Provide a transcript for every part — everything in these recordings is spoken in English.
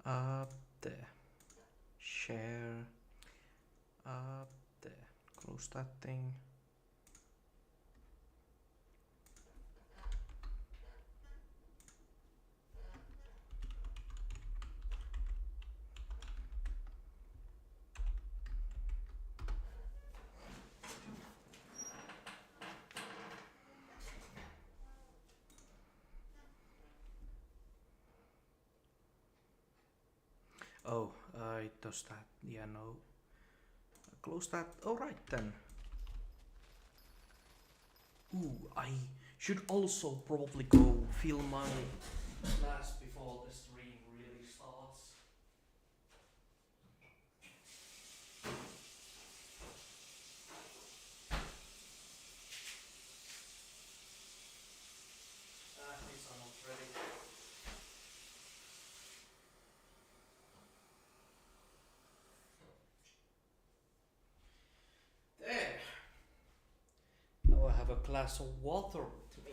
Up there. Share. Up there. Close that thing. Oh, it does that. Yeah, no. Close that. Alright then. Ooh, I should also probably go fill my glass before the stream really starts. These are not ready. There. Now I have a glass of water with me.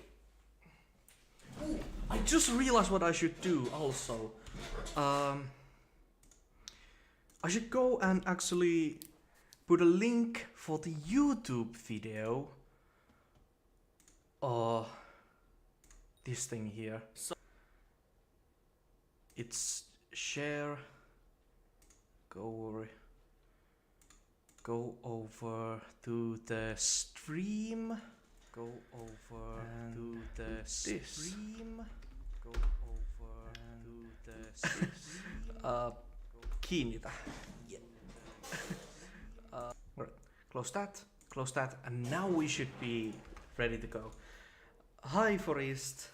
Ooh, I just realized what I should do also. I should go and actually put a link for the YouTube video. This thing here. So it's share. Go over to the stream. Go over to the stream. Go over to the stream. Kiinnitä. Yeah. Right. Close that, and now we should be ready to go. Hi, Forest.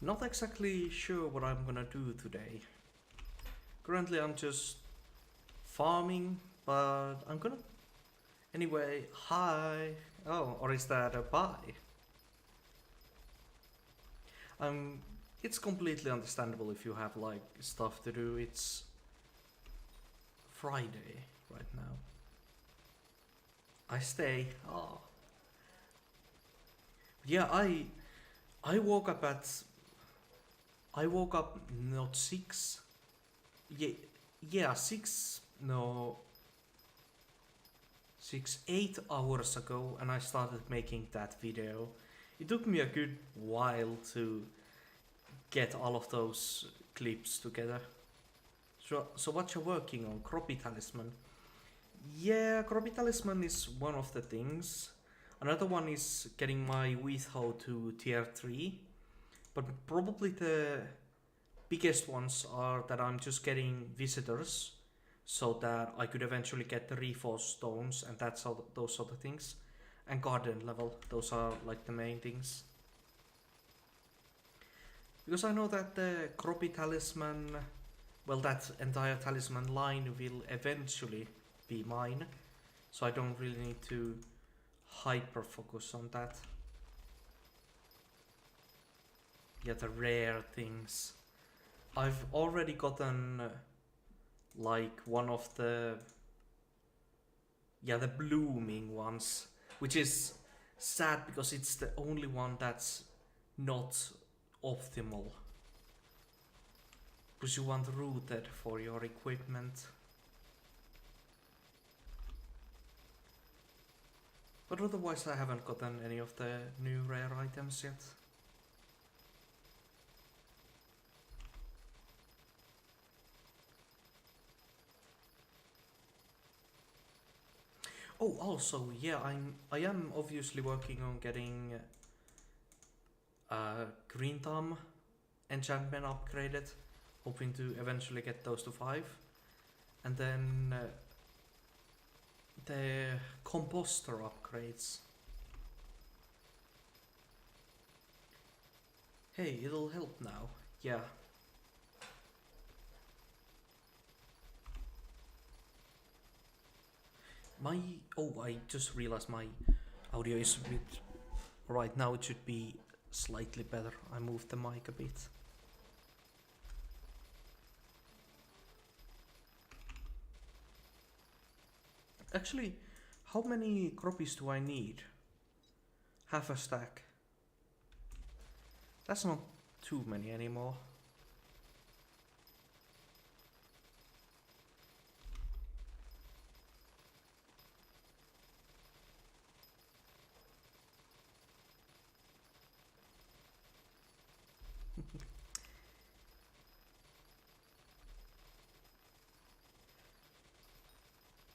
Not exactly sure what I'm gonna do today. Currently I'm just farming, but I'm gonna... Anyway, hi! Oh, or is that a bye? It's completely understandable if you have like stuff to do. It's Friday right now. I stay. Oh. Yeah, I woke up at... I woke up not 6. Yeah, 6... No... 8 hours ago, and I started making that video. It took me a good while to get all of those clips together. So what you're working on? Croppy Talisman. Yeah, Croppy Talisman is one of the things. Another one is getting my wheat hoe to tier 3. But probably the biggest ones are that I'm just getting visitors so that I could eventually get the reinforced stones and those sort of things. And garden level, those are like the main things. Because I know that the Croppy Talisman, well, that entire talisman line will eventually be mine. So I don't really need to hyper focus on that. Yeah, the rare things. I've already gotten like one of the blooming ones, which is sad because it's the only one that's not optimal, because you want rooted for your equipment. But otherwise I haven't gotten any of the new rare items yet. Oh, also, yeah, I am obviously working on getting Green Thumb enchantment upgraded, hoping to eventually get those to 5. And then the composter upgrades. Hey, it'll help now. Yeah. I just realized my audio is a bit... Right now it should be slightly better. I moved the mic a bit. Actually, How many croppies do I need? Half a stack. That's not too many anymore.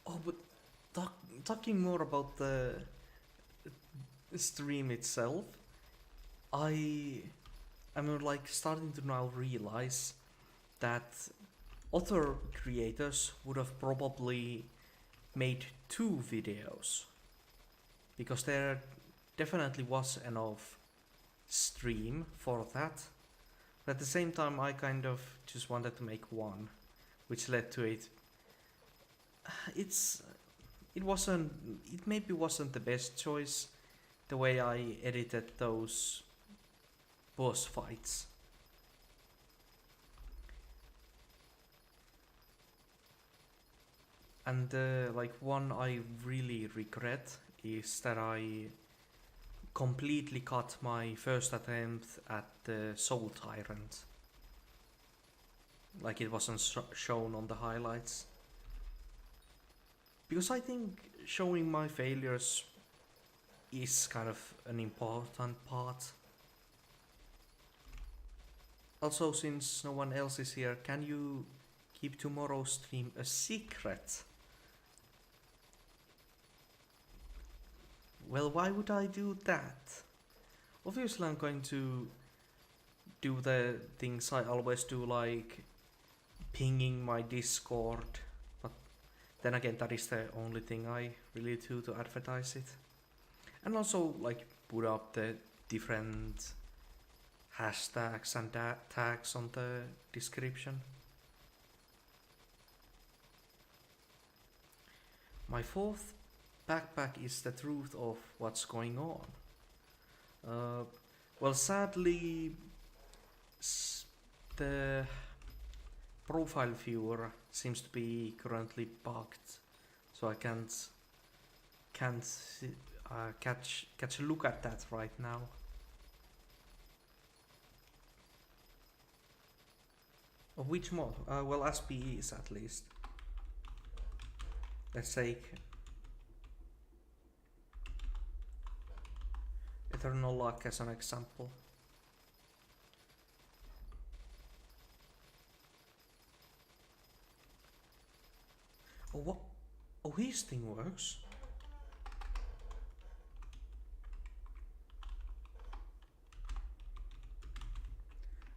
Oh, but talking more about the stream itself, I'm like starting to now realize that other creators would have probably made 2 videos because there definitely was enough stream for that. But at the same time, I kind of just wanted to make one, which led to it. It maybe wasn't the best choice the way I edited those boss fights. And like one I really regret is that I completely cut my first attempt at the Soul Tyrant. Like it wasn't shown on the highlights. Because I think showing my failures is kind of an important part. Also, since no one else is here, can you keep tomorrow's stream a secret? Well, why would I do that? Obviously I'm going to do the things I always do, like pinging my Discord, but then again that is the only thing I really do to advertise it. And also like put up the different hashtags and tags on the description. My 4th backpack is the truth of what's going on. Well, sadly, the profile viewer seems to be currently bugged, so I can't catch a look at that right now. Of which mod? Well, SPEs at least. Let's take Eternal Luck as an example. Oh, what? Oh, his thing works.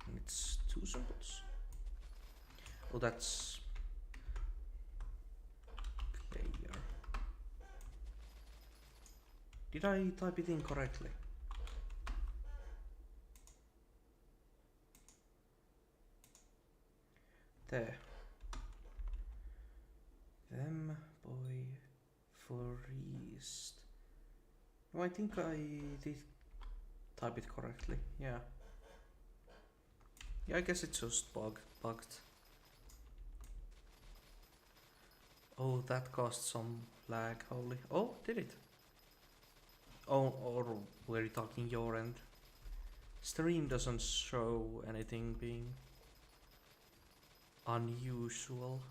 And it's 2 symbols. Oh, that's player. Did I type it in correctly? There. Them boy forest. No, I think I did type it correctly. Yeah. Yeah, I guess it's just bugged. Oh, that caused some lag. Holy. Oh, did it? Oh, or were you talking your end? Stream doesn't show anything being unusual.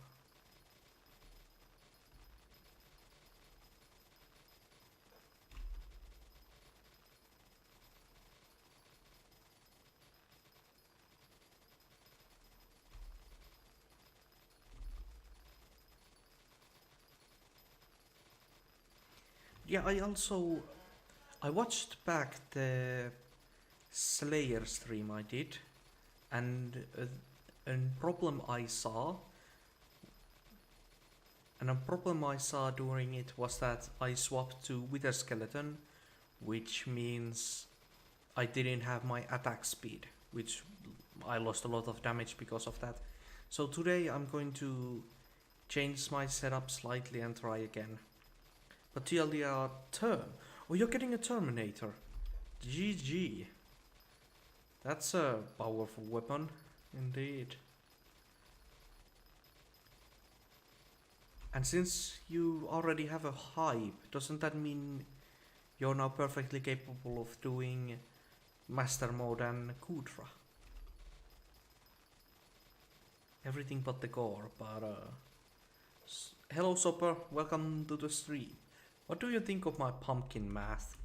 Yeah, I watched back the Slayer stream I did, and a problem I saw during it was that I swapped to Wither Skeleton, which means I didn't have my attack speed, which I lost a lot of damage because of that. So today I'm going to change my setup slightly and try again. But TLDR Oh, you're getting a Terminator. GG. That's a powerful weapon, indeed. And since you already have a hype, doesn't that mean you're now perfectly capable of doing Master Mode and Kudra? Everything but the gore, but hello Sopper, welcome to the stream. What do you think of my pumpkin math?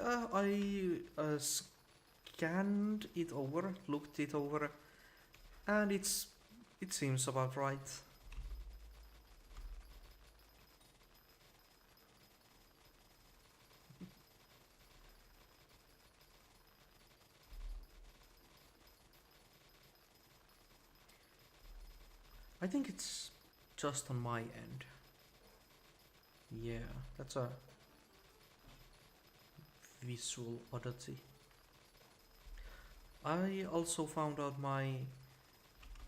I scanned it over, looked it over, and it seems about right. I think it's just on my end. Yeah, that's a visual oddity. I also found out my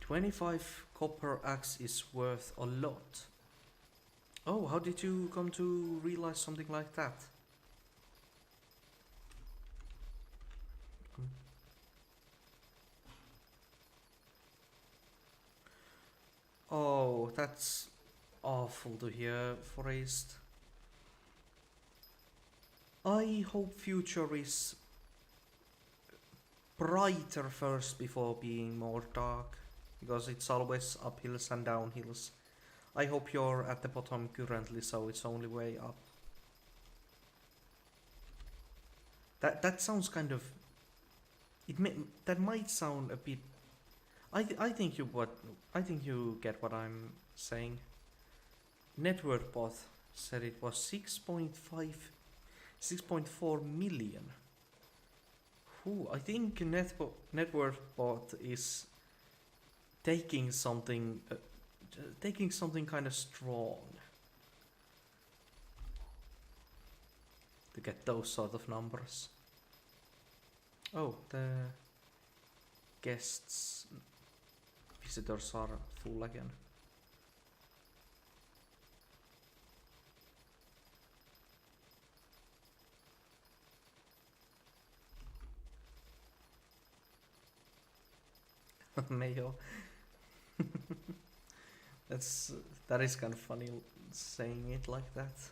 25 copper axe is worth a lot. Oh, how did you come to realize something like that? Oh, that's awful to hear, Forest. I hope future is brighter first before being more dark, because it's always uphills and downhills. I hope you're at the bottom currently, so it's only way up. That sounds kind of. That might sound a bit. I think you get what I'm saying. Network bot said it was 6.4 million. Ooh, I think network bot is taking something kind of strong to get those sort of numbers. Oh, the visitors are full again. Mayo. That is kind of funny saying it like that.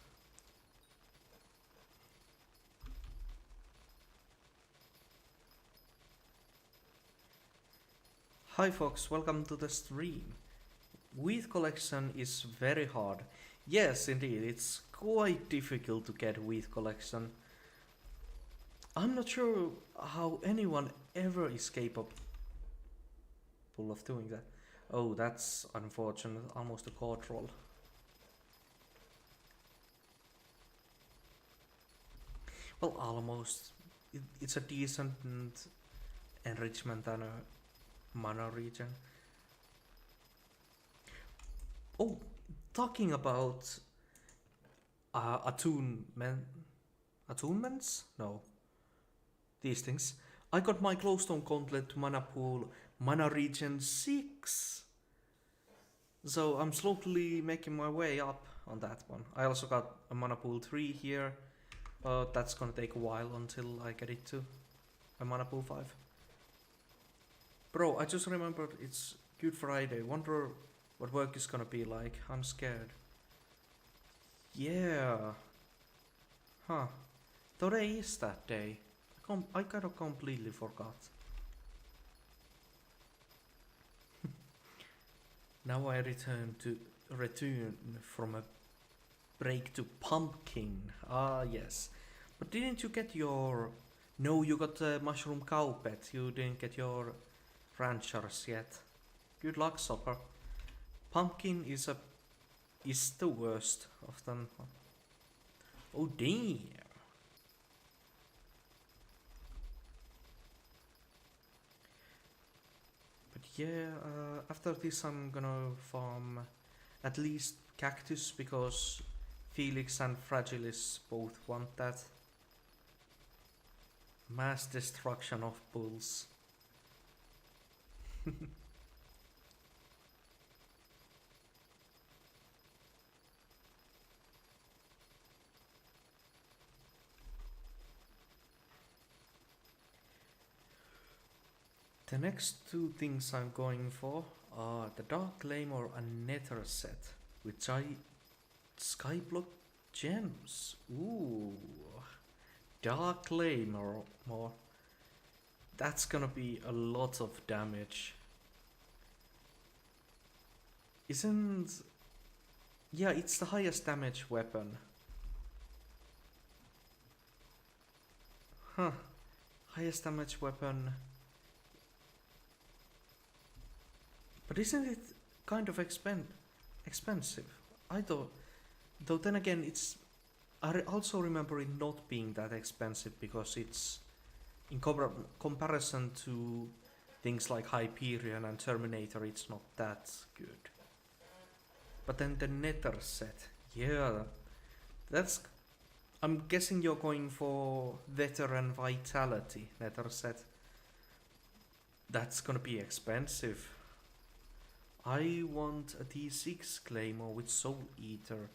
Hi folks, welcome to the stream. Wheat collection is very hard. Yes, indeed, it's quite difficult to get wheat collection. I'm not sure how anyone ever is capable of doing that. Oh, that's unfortunate. Almost a chord roll. Well, almost. It's a decent enrichment and a mana regen. Oh, talking about attunements? No. These things. I got my glowstone gauntlet mana pool mana regen 6. So I'm slowly making my way up on that one. I also got a mana pool 3 here, but that's gonna take a while until I get it to a mana pool 5. Bro, I just remembered it's Good Friday. Wonder what work is gonna be like. I'm scared. Yeah. Huh. Today is that day. I kind of completely forgot. Now I return from a break to pumpkin. Ah, yes. But didn't you get your... No, you got the mushroom cow pet. You didn't get your ranchers yet. Good luck, Sopper. Pumpkin is the worst of them. Oh, damn. Yeah, after this I'm gonna farm at least cactus because Felix and Fragilis both want that. Mass destruction of bulls. The next two things I'm going for are the Dark Claymore and Nether set. with SkyBlock gems. Ooh, Dark Claymore. More. That's gonna be a lot of damage. Isn't... Yeah, it's the highest damage weapon. Huh. Highest damage weapon. But isn't it kind of expensive? I thought... Though then again, it's... I also remember it not being that expensive because it's... In comparison to things like Hyperion and Terminator, it's not that good. But then the Nether set. Yeah. That's... I'm guessing you're going for Veteran Vitality Nether set. That's gonna be expensive. I want a D6 Claymore with Soul Eater.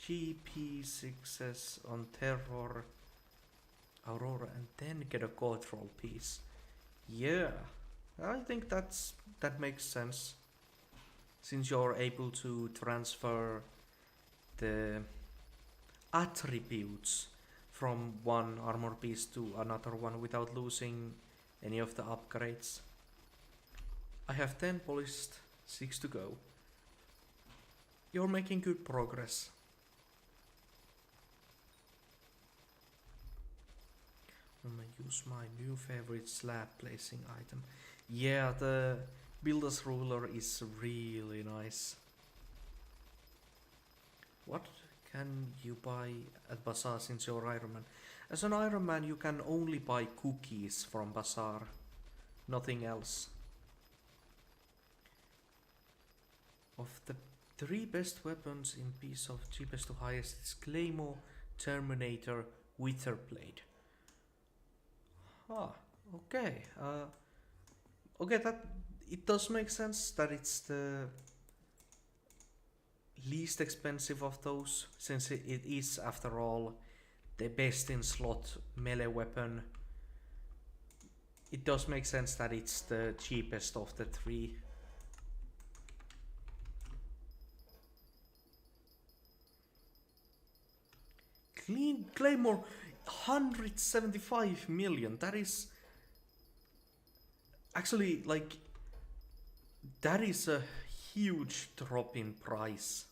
GP6s on Terror, Aurora, and then get a Control piece. Yeah, I think that makes sense. Since you're able to transfer the attributes from one armor piece to another one without losing any of the upgrades. I have 10 polished, 6 to go. You're making good progress. I'm gonna use my new favorite slab placing item. Yeah, the Builder's Ruler is really nice. What can you buy at Bazaar since you're Ironman? As an Ironman, you can only buy cookies from Bazaar, nothing else. Of the 3 best weapons in piece of cheapest to highest, it's Claymore, Terminator, Witherblade. Ah, okay. Okay, that it does make sense that it's the least expensive of those, since it is, after all, the best in slot melee weapon. It does make sense that it's the cheapest of the 3. Clean Claymore, 175 million. That is actually, like, that is a huge drop in price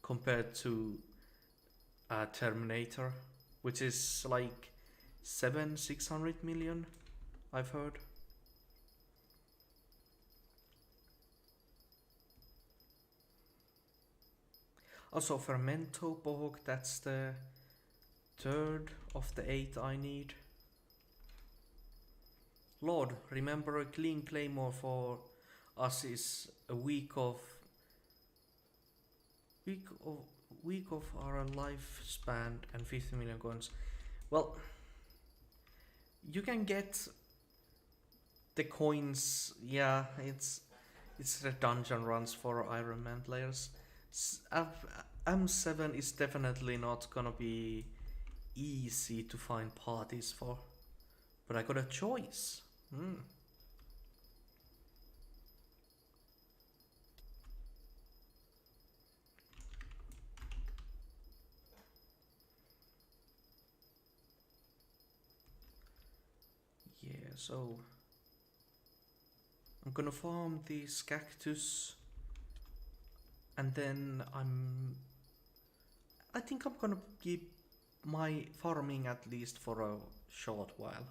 compared to Terminator, which is like 600 million, I've heard. Also, Fermento Bohog, that's the 3rd of the 8 I need. Lord, remember a clean Claymore for us is a week of our lifespan and 50 million coins. Well, you can get the coins. Yeah, it's the dungeon runs for Ironman players. M7 is definitely not gonna be easy to find parties for, but I got a choice. Yeah, so I'm gonna farm these cactus, and then I think I'm gonna keep my farming at least for a short while.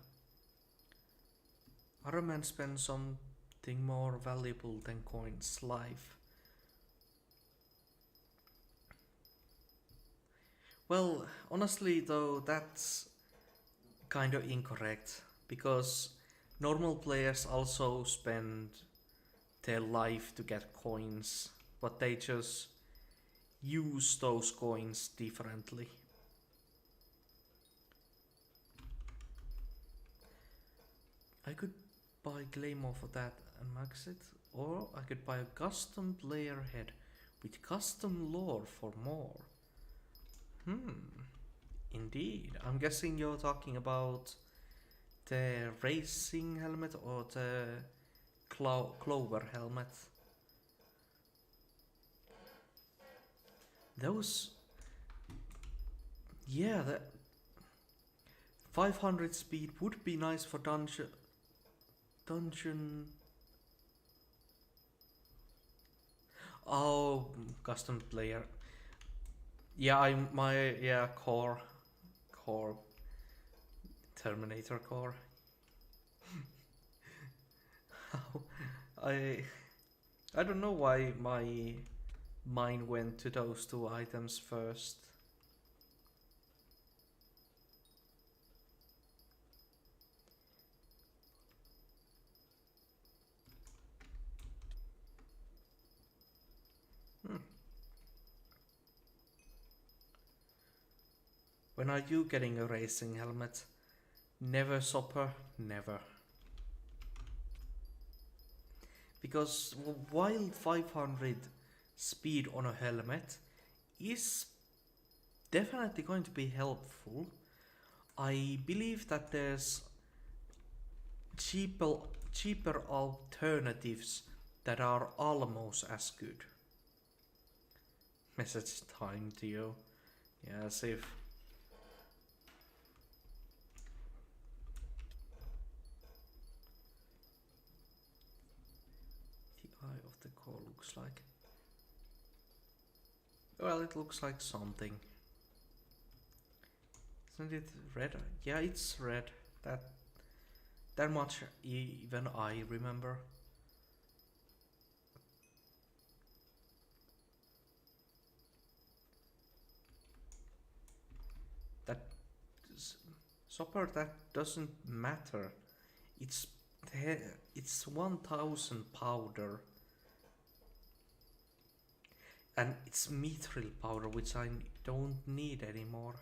Ironman spends something more valuable than coins, life. Well, honestly though, that's kind of incorrect, because normal players also spend their life to get coins, but they just use those coins differently. I could buy Claymore for that and max it, or I could buy a custom player head with custom lore for more. Indeed. I'm guessing you're talking about the racing helmet or the Clover helmet. Those, yeah, that 500 speed would be nice for dungeon. Oh, custom player. Yeah, core Terminator core. I I don't know why my mind went to those two items first. Hmm. When are you getting a racing helmet? Never, Sopper, never. Because while 500 speed on a helmet is definitely going to be helpful, I believe that there's cheaper, cheaper alternatives that are almost as good. Message time to you. Yeah, save. The eye of the core looks like. Well, it looks like something. Isn't it red? Yeah, it's red. That much even I remember. That Sopper, that doesn't matter. It's it's 1000 powder. And it's mithril powder, which I don't need anymore.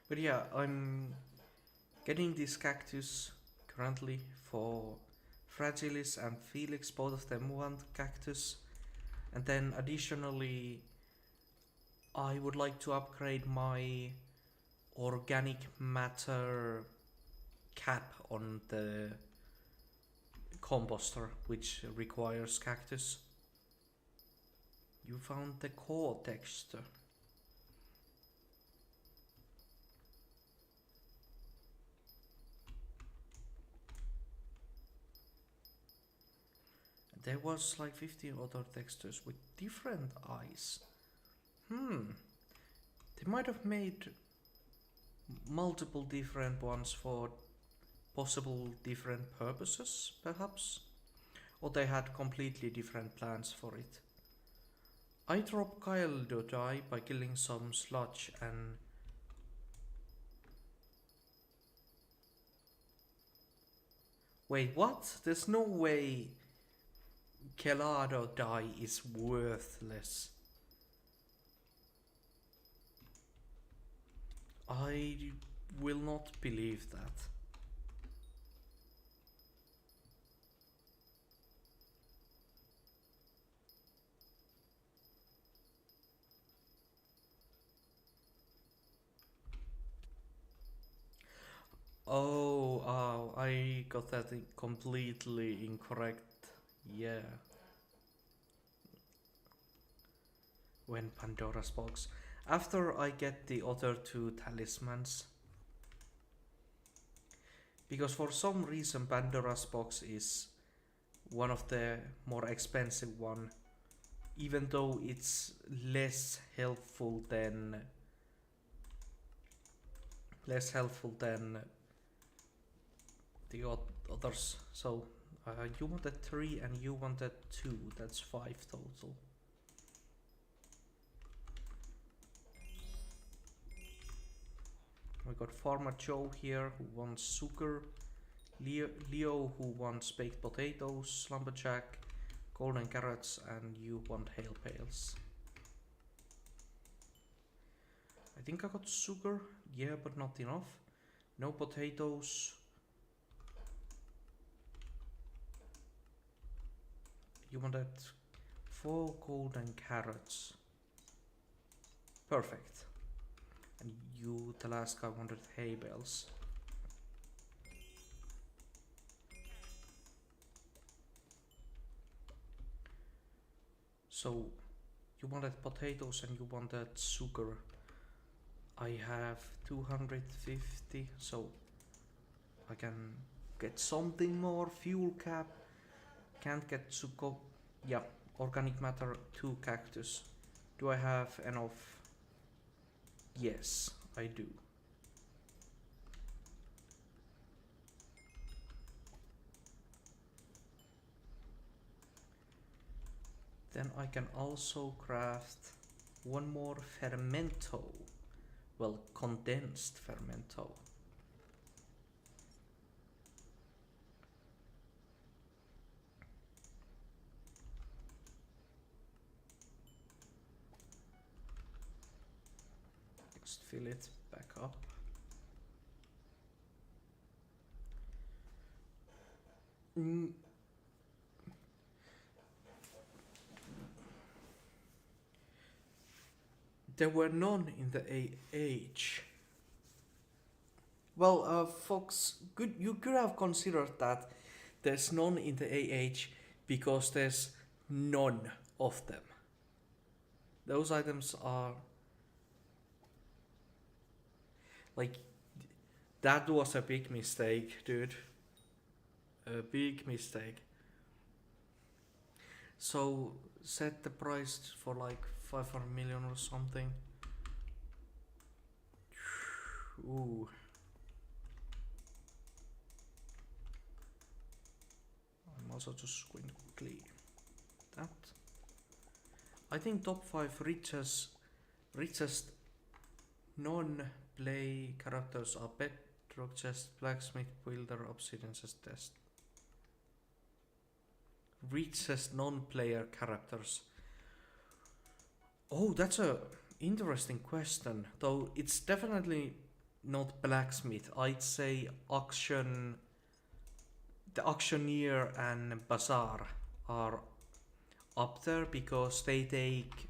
But yeah, I'm getting this cactus currently for Fragilis and Felix, both of them want cactus. And then additionally, I would like to upgrade my organic matter cap on the composter, which requires cactus. You found the core texture. There was like 50 other textures with different eyes. They might have made multiple different ones for possible different purposes, perhaps? Or they had completely different plans for it. I dropped Kyle to die by killing some sludge and... Wait, what? There's no way Kelado die is worthless. I will not believe that. Oh, I got that completely incorrect. Yeah. When Pandora's box. After I get the other two talismans. Because for some reason Pandora's box is one of the more expensive one. Even though it's less helpful than the others. So you wanted 3 and you wanted 2. That's 5 total. We got Farmer Joe here who wants sugar. Leo who wants baked potatoes. Lumberjack, golden carrots, and you want hail pails. I think I got sugar. Yeah, but not enough. No potatoes. You wanted 4 golden carrots. Perfect. And you, the last guy, wanted hay bales. So you wanted potatoes and you wanted sugar. I have 250, so I can get something more. Fuel cap. Can't get sugar. Yeah, organic matter, 2 cactus. Do I have enough? Yes, I do. Then I can also craft one more fermento. Well, condensed fermento. Just fill it back up. There were none in the AH. Well, folks, you could have considered that there's none in the AH because there's none of them. Those items are like, that was a big mistake, dude. A big mistake. So set the price for like 500 million or something. Ooh. I'm also just squint quickly. That. I think top 5 richest non-play characters are Bedrock Chest, Blacksmith, Builder, Obsidian Chest. Richest non-player characters. Oh, that's a interesting question. Though it's definitely not Blacksmith. I'd say the Auctioneer and Bazaar are up there because they take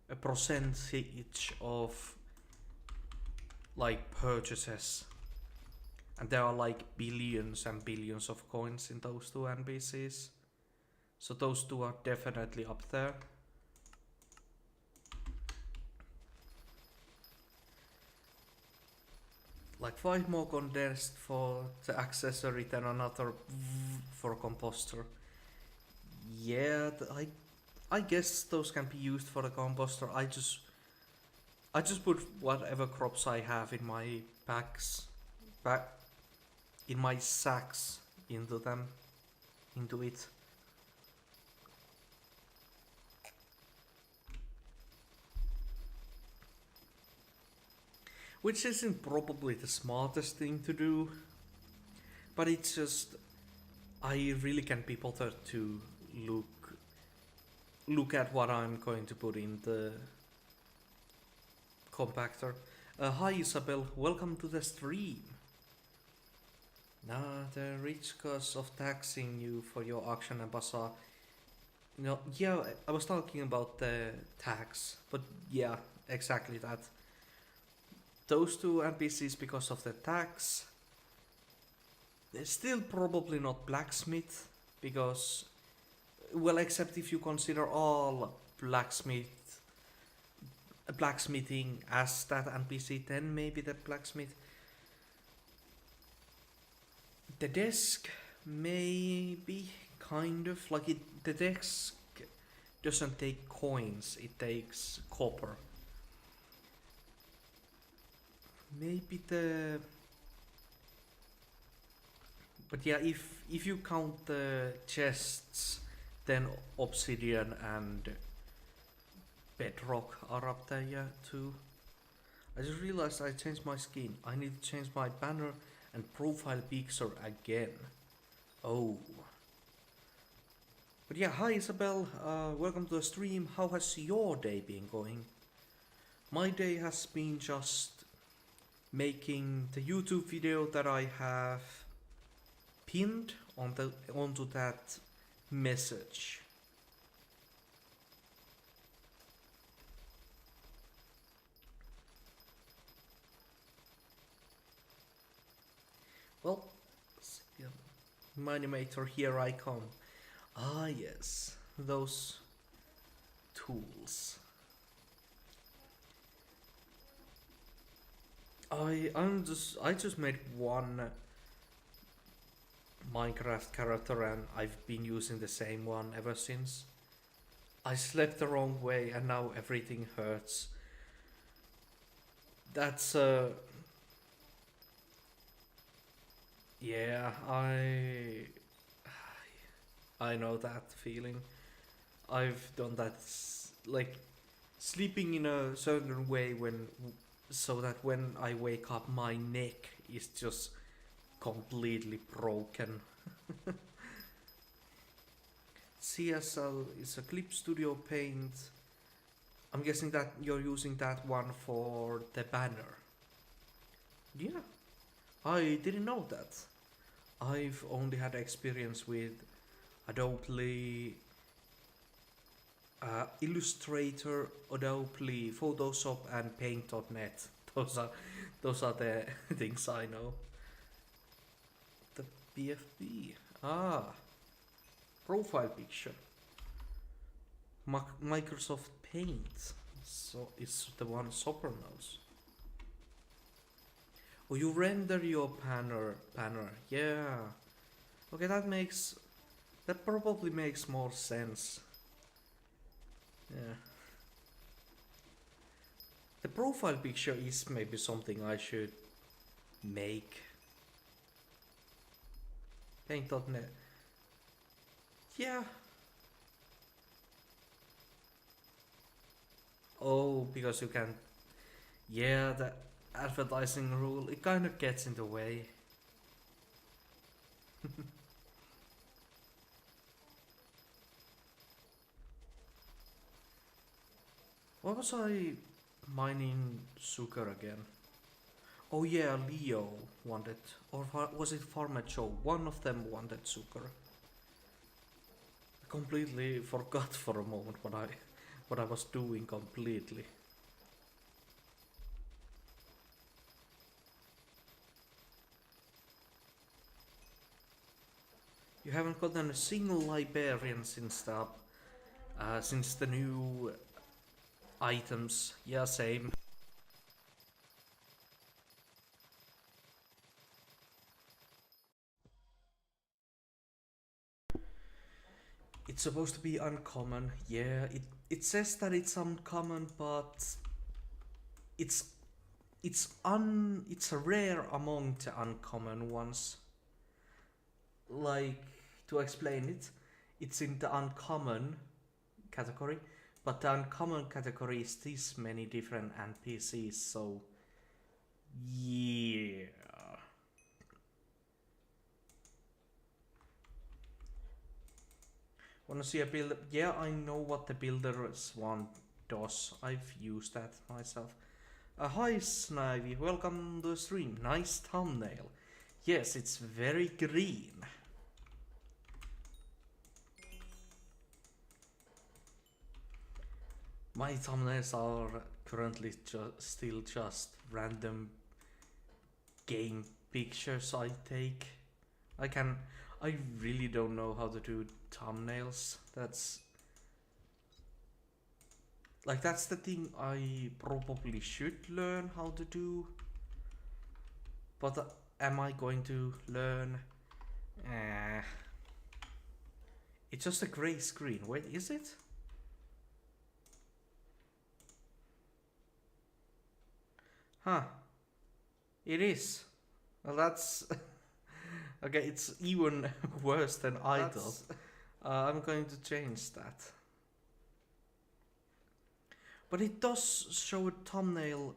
a percentage of like purchases, and there are like billions and billions of coins in those two NPCs. So those two are definitely up there. Like 5 more condensed for the accessory, then another for composter. Yeah, I guess those can be used for the composter. I just put whatever crops I have in my packs, in my sacks, into it. Which isn't probably the smartest thing to do, but it's just, I really can't be bothered to look at what I'm going to put in the compactor. Hi Isabel, welcome to the stream. Nah, the rich cost of taxing you for your auction and bazaar. No, yeah, I was talking about the tax, but yeah, exactly that. Those two NPCs because of the tax. They're still probably not blacksmith because, well, except if you consider all blacksmithing as that NPC, then maybe the blacksmith. The desk, maybe, kind of, like the desk doesn't take coins, it takes copper. Maybe but yeah, if you count the chests, then obsidian and bedrock are up there, yeah, too. I just realized I changed my skin. I need to change my banner and profile picture again. Oh. But yeah, hi Isabel, welcome to the stream. How has your day been going? My day has been just making the YouTube video that I have pinned onto that message. Well, Minimator, here I come. Ah, yes, those tools. I just made one Minecraft character and I've been using the same one ever since. I slept the wrong way and now everything hurts. That's yeah, I know that feeling. I've done that like sleeping in a certain way when so that when I wake up my neck is just completely broken. CSL is a Clip Studio Paint. I'm guessing that you're using that one for the banner. Yeah, I didn't know that. I've only had experience with Adobe Illustrator, Adobe Photoshop, and Paint.net. Those are the things I know. The BFB. Ah, profile picture. Microsoft Paint. So it's the one Sopper knows. Oh, you render your panner. Yeah. Okay, that probably makes more sense. Yeah. The profile picture is maybe something I should make. Paint.net. Yeah. Oh, because you can. Yeah, the advertising rule, it kind of gets in the way. What was I mining sugar again? Oh yeah, Leo wanted, or was it Farmer Joe? One of them wanted sugar. I completely forgot for a moment what I was doing completely. You haven't gotten a single librarian since the new items. Yeah, same. It's supposed to be uncommon. Yeah, it says that it's uncommon, but it's it's rare among the uncommon ones. Like, to explain it, it's in the uncommon category, but the uncommon category is this many different NPCs, so yeah. Wanna see a build? Yeah, I know what the builders one does. I've used that myself. Hi Snivy, welcome to the stream. Nice thumbnail. Yes, it's very green. My thumbnails are currently still just random game pictures I take. I really don't know how to do thumbnails. That's the thing I probably should learn how to do. But am I going to learn? It's just a grey screen. Wait, is it? Huh. It is. Well, that's okay. It's even worse than I thought. I'm going to change that. But it does show a thumbnail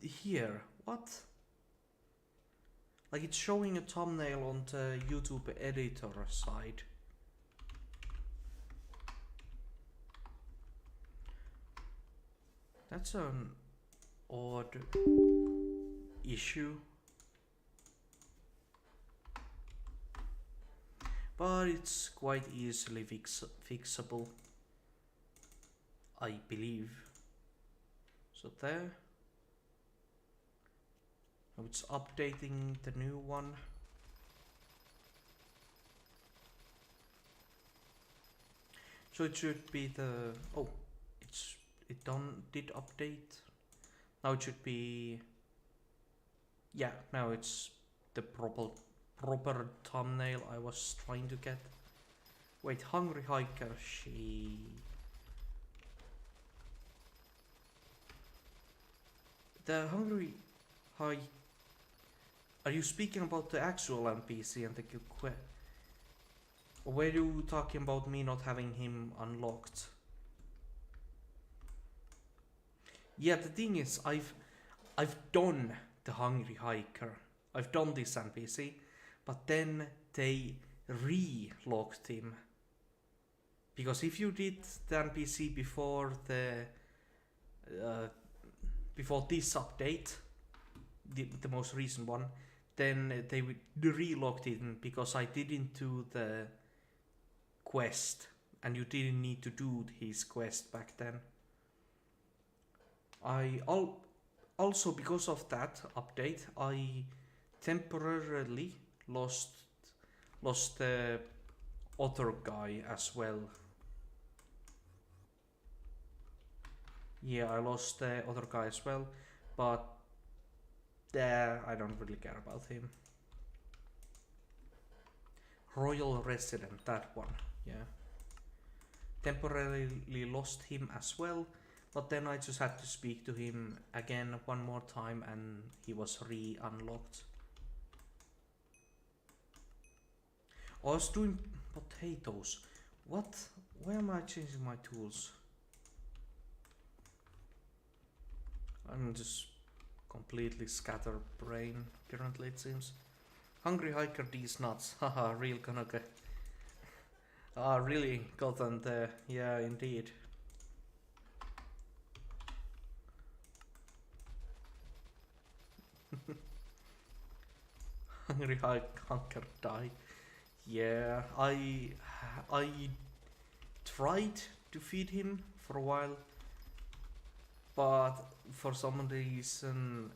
here. What? Like, it's showing a thumbnail on the YouTube editor side. That's an odd issue. But it's quite easily fixable, I believe. So there. Now it's updating the new one. So it should be the did update. Now it should be, yeah, now it's the proper thumbnail I was trying to get. Wait, Hungry Hiker, the Hungry Hike. Are you speaking about the actual NPC and the quest? Or were you talking about me not having him unlocked? Yeah, the thing is, I've done the Hungry Hiker. I've done this NPC, but then they re-locked him. Because if you did the NPC before before this update, the most recent one, then they re-locked him because I didn't do the quest, and you didn't need to do his quest back then. Also because of that update, I temporarily lost the other guy as well. Yeah, I lost the other guy as well, but I don't really care about him. Royal Resident, that one, yeah. Temporarily lost him as well, but then I just had to speak to him again one more time and he was re-unlocked. I was doing potatoes. What? Why am I changing my tools? I'm just completely scatterbrain currently, it seems. Hungry Hiker these nuts. Haha, real gonna get. Really gotten there. Yeah, indeed. Hungry Hiker die. Yeah, I tried to feed him for a while, but for some reason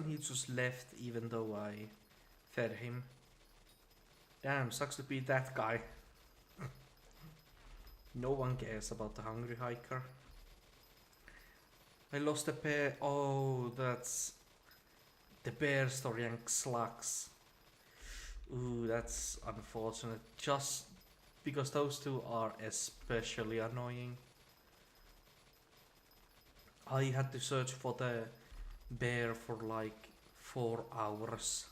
he just left even though I fed him. Damn, sucks to be that guy. No one cares about the Hungry Hiker. I lost a bear. Oh, that's the bear story and slugs. Ooh, that's unfortunate. Just because those two are especially annoying. I had to search for the bear for like 4 hours.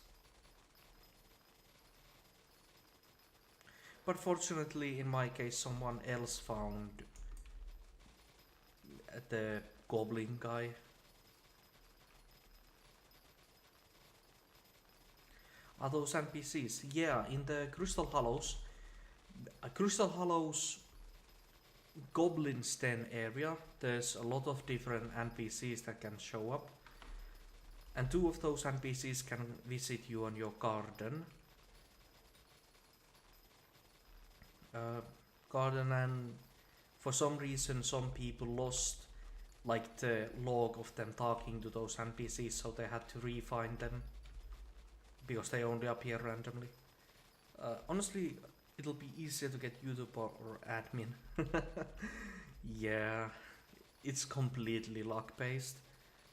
But fortunately, in my case, someone else found the goblin guy. Are those NPCs? Yeah, in the Crystal Hollows Goblin's Den area, there's a lot of different NPCs that can show up. And 2 of those NPCs can visit you on your garden. And for some reason some people lost like the log of them talking to those NPCs, so they had to re-find them because they only appear randomly. Honestly, it'll be easier to get YouTuber or admin. Yeah, it's completely luck based,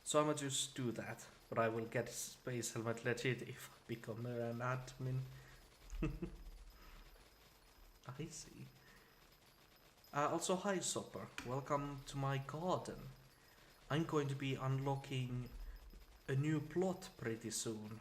so I'ma just do that, but I will get Space Helmet legit if I become an admin. I see. Also, hi Sopper, welcome to my garden. I'm going to be unlocking a new plot pretty soon.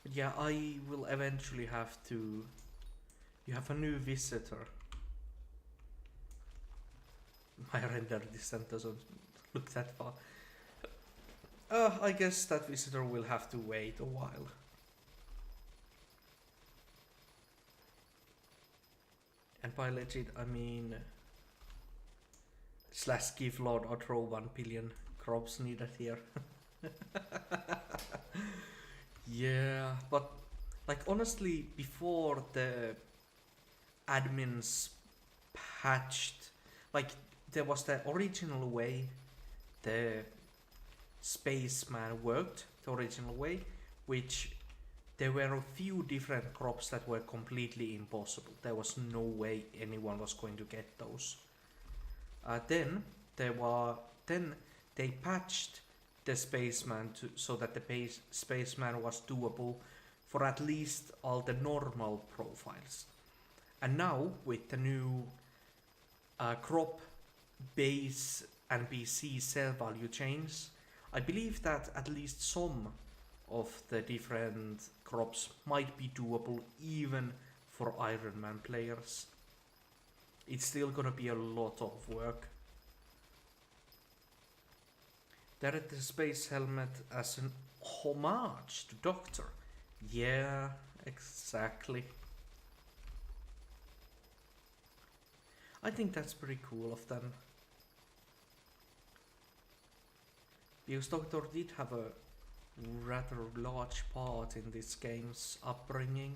But yeah, I will eventually have to... You have a new visitor. My render distance doesn't look that far. I guess that visitor will have to wait a while. And by legit, I mean... /give Lord Otro 1 billion crops needed here. Yeah, but like honestly, before the admins patched, like there was the original way the spaceman worked, the original way, which there were a few different crops that were completely impossible. There was no way anyone was going to get those. Then there were then they patched the spaceman so that the spaceman was doable for at least all the normal profiles. And now with the new crop base NPC cell value chains, I believe that at least some of the different crops might be doable even for Ironman players. It's still gonna be a lot of work. There is the space helmet as an homage to Doctor. Yeah, exactly. I think that's pretty cool of them. Because Doctor did have a rather large part in this game's upbringing.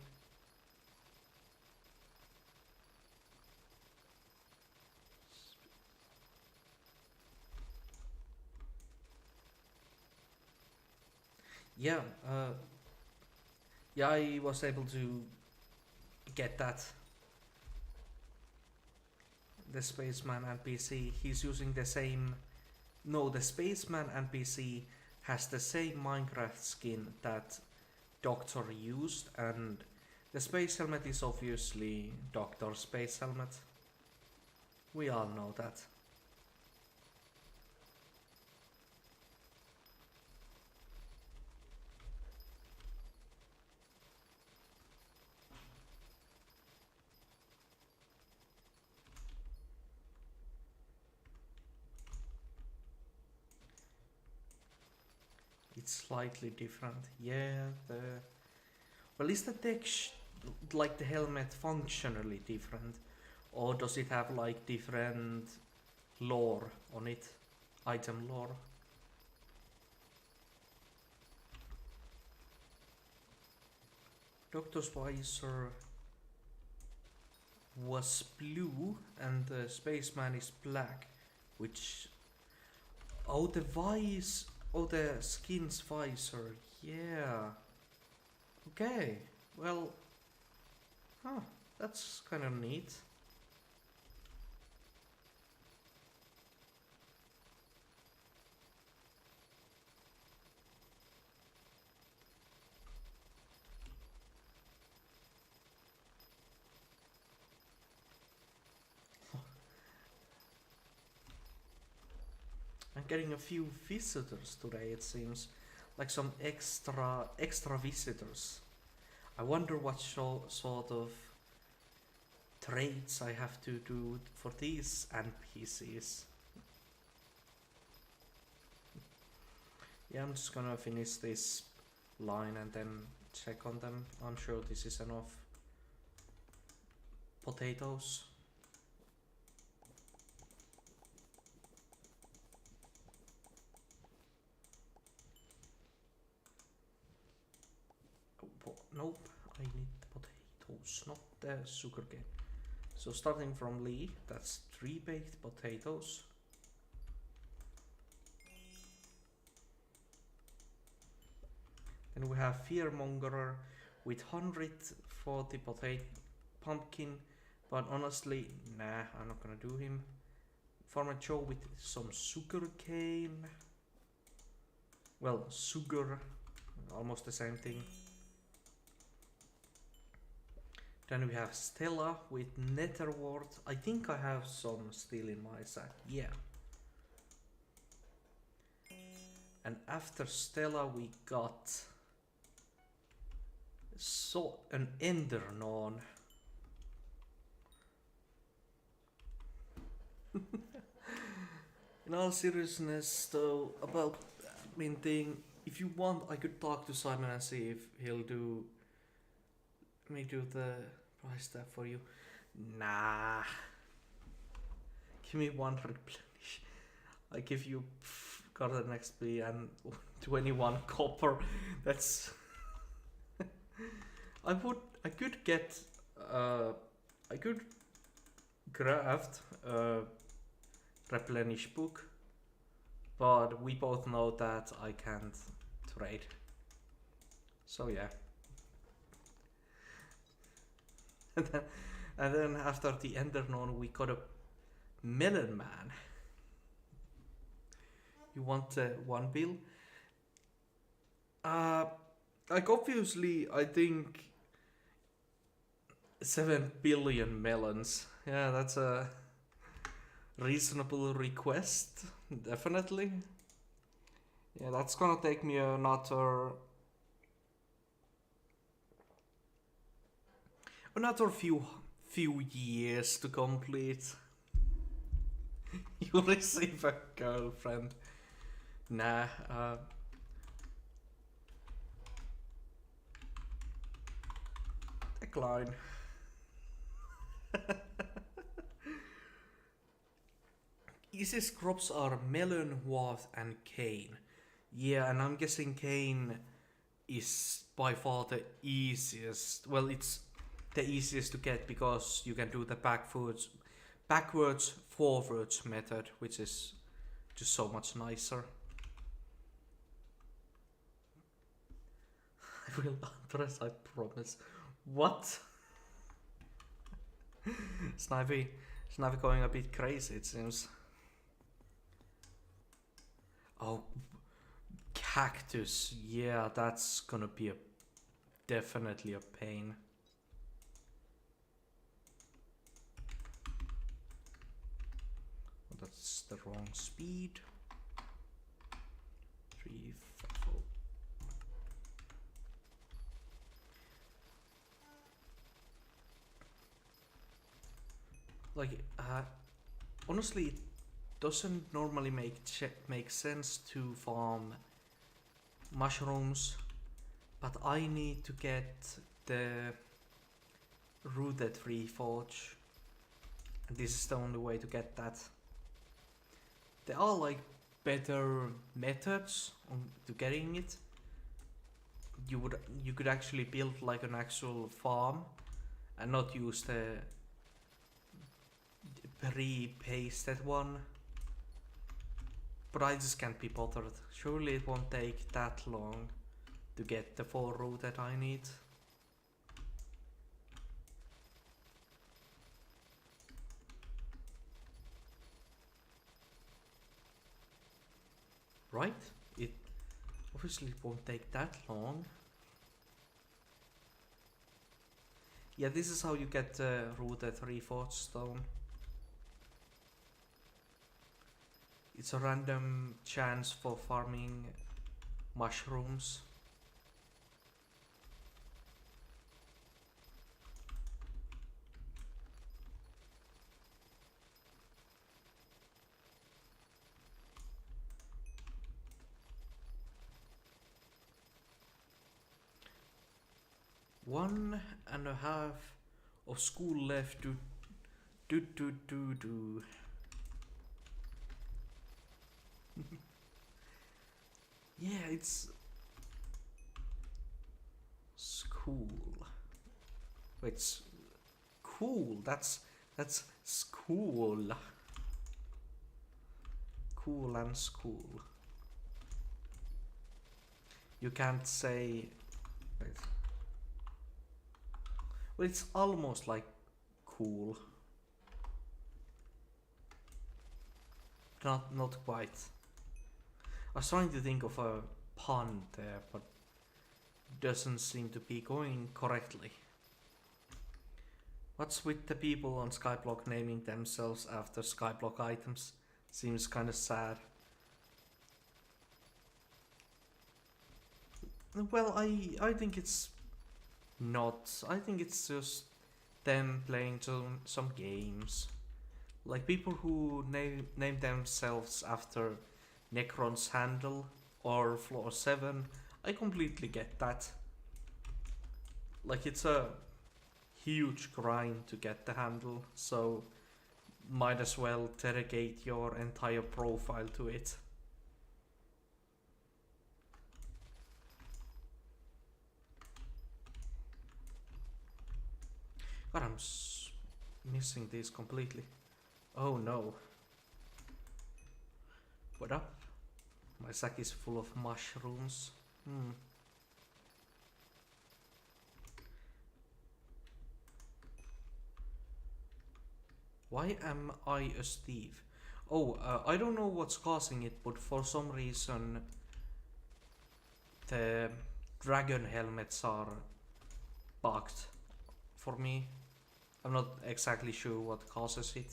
Yeah, yeah, I was able to get that. The Spaceman NPC, he's using the same. No, the Spaceman NPC has the same Minecraft skin that Doctor used, and the space helmet is obviously Doctor's space helmet. We all know that. It's slightly different. Yeah, the well, is the text like the helmet functionally different, or does it have like different lore on it, item lore? Doctor's visor was blue and the spaceman is black, which oh the skin's visor, yeah. Okay, well, huh, that's kind of neat. I'm getting a few visitors today, it seems. Like some extra visitors. I wonder what sort of trades I have to do for these NPCs. Yeah, I'm just gonna finish this line and then check on them. I'm sure this is enough potatoes. Nope, I need the potatoes, not the sugarcane. So starting from Lee, that's 3 baked potatoes. Then we have Fearmongerer with 140 potato pumpkin, but honestly, nah, I'm not gonna do him. Farmer Joe with some sugarcane. Well, sugar, almost the same thing. Then we have Stella with netherwort. I think I have some still in my sack. Yeah. And after Stella we got an ender non. In all seriousness though, about main thing, if you want I could talk to Simon and see if he'll do the price tag for you. Nah. Give me one replenish. I give you garden XP and 21 copper. That's I could get I could craft a replenish book, but we both know that I can't trade. So yeah. And then after the Endernon we got a Melon Man. You want one bill? Like obviously I think 7 billion melons. Yeah, that's a reasonable request, definitely. Yeah, that's gonna take me another few years to complete. You receive a girlfriend. Nah, decline. Easiest crops are melon, wath, and cane. Yeah, and I'm guessing cane is by far the easiest. Well, it's the easiest to get because you can do the backwards, forwards method, which is just so much nicer. I will undress, I promise. What? Snivy going a bit crazy, it seems. Oh, cactus. Yeah, that's gonna be definitely a pain. That's the wrong speed. 3, 4. Like, honestly, it doesn't normally make sense to farm mushrooms, but I need to get the rooted reforge, and this is the only way to get that. There are like better methods to getting it. You could actually build like an actual farm and not use the pre-pasted one, but I just can't be bothered. Surely it won't take that long to get the 4 root that I need. Right? It obviously won't take that long. Yeah, this is how you get the rooted reforged stone. It's a random chance for farming mushrooms. One and a half of school left to do. Yeah, it's school. Wait, cool. That's school. Cool and school. You can't say. Wait. Well, it's almost like cool. Not quite. I was trying to think of a pun there, but doesn't seem to be going correctly. What's with the people on SkyBlock naming themselves after SkyBlock items? Seems kinda sad. Well, I think it's not. I think it's just them playing some games. Like people who name themselves after Necron's handle or floor 7, I completely get that. Like it's a huge grind to get the handle, so might as well dedicate your entire profile to it. God, I'm missing these completely. Oh no. What up? My sack is full of mushrooms. Why am I a Steve? Oh, I don't know what's causing it, but for some reason the dragon helmets are bugged for me. I'm not exactly sure what causes it.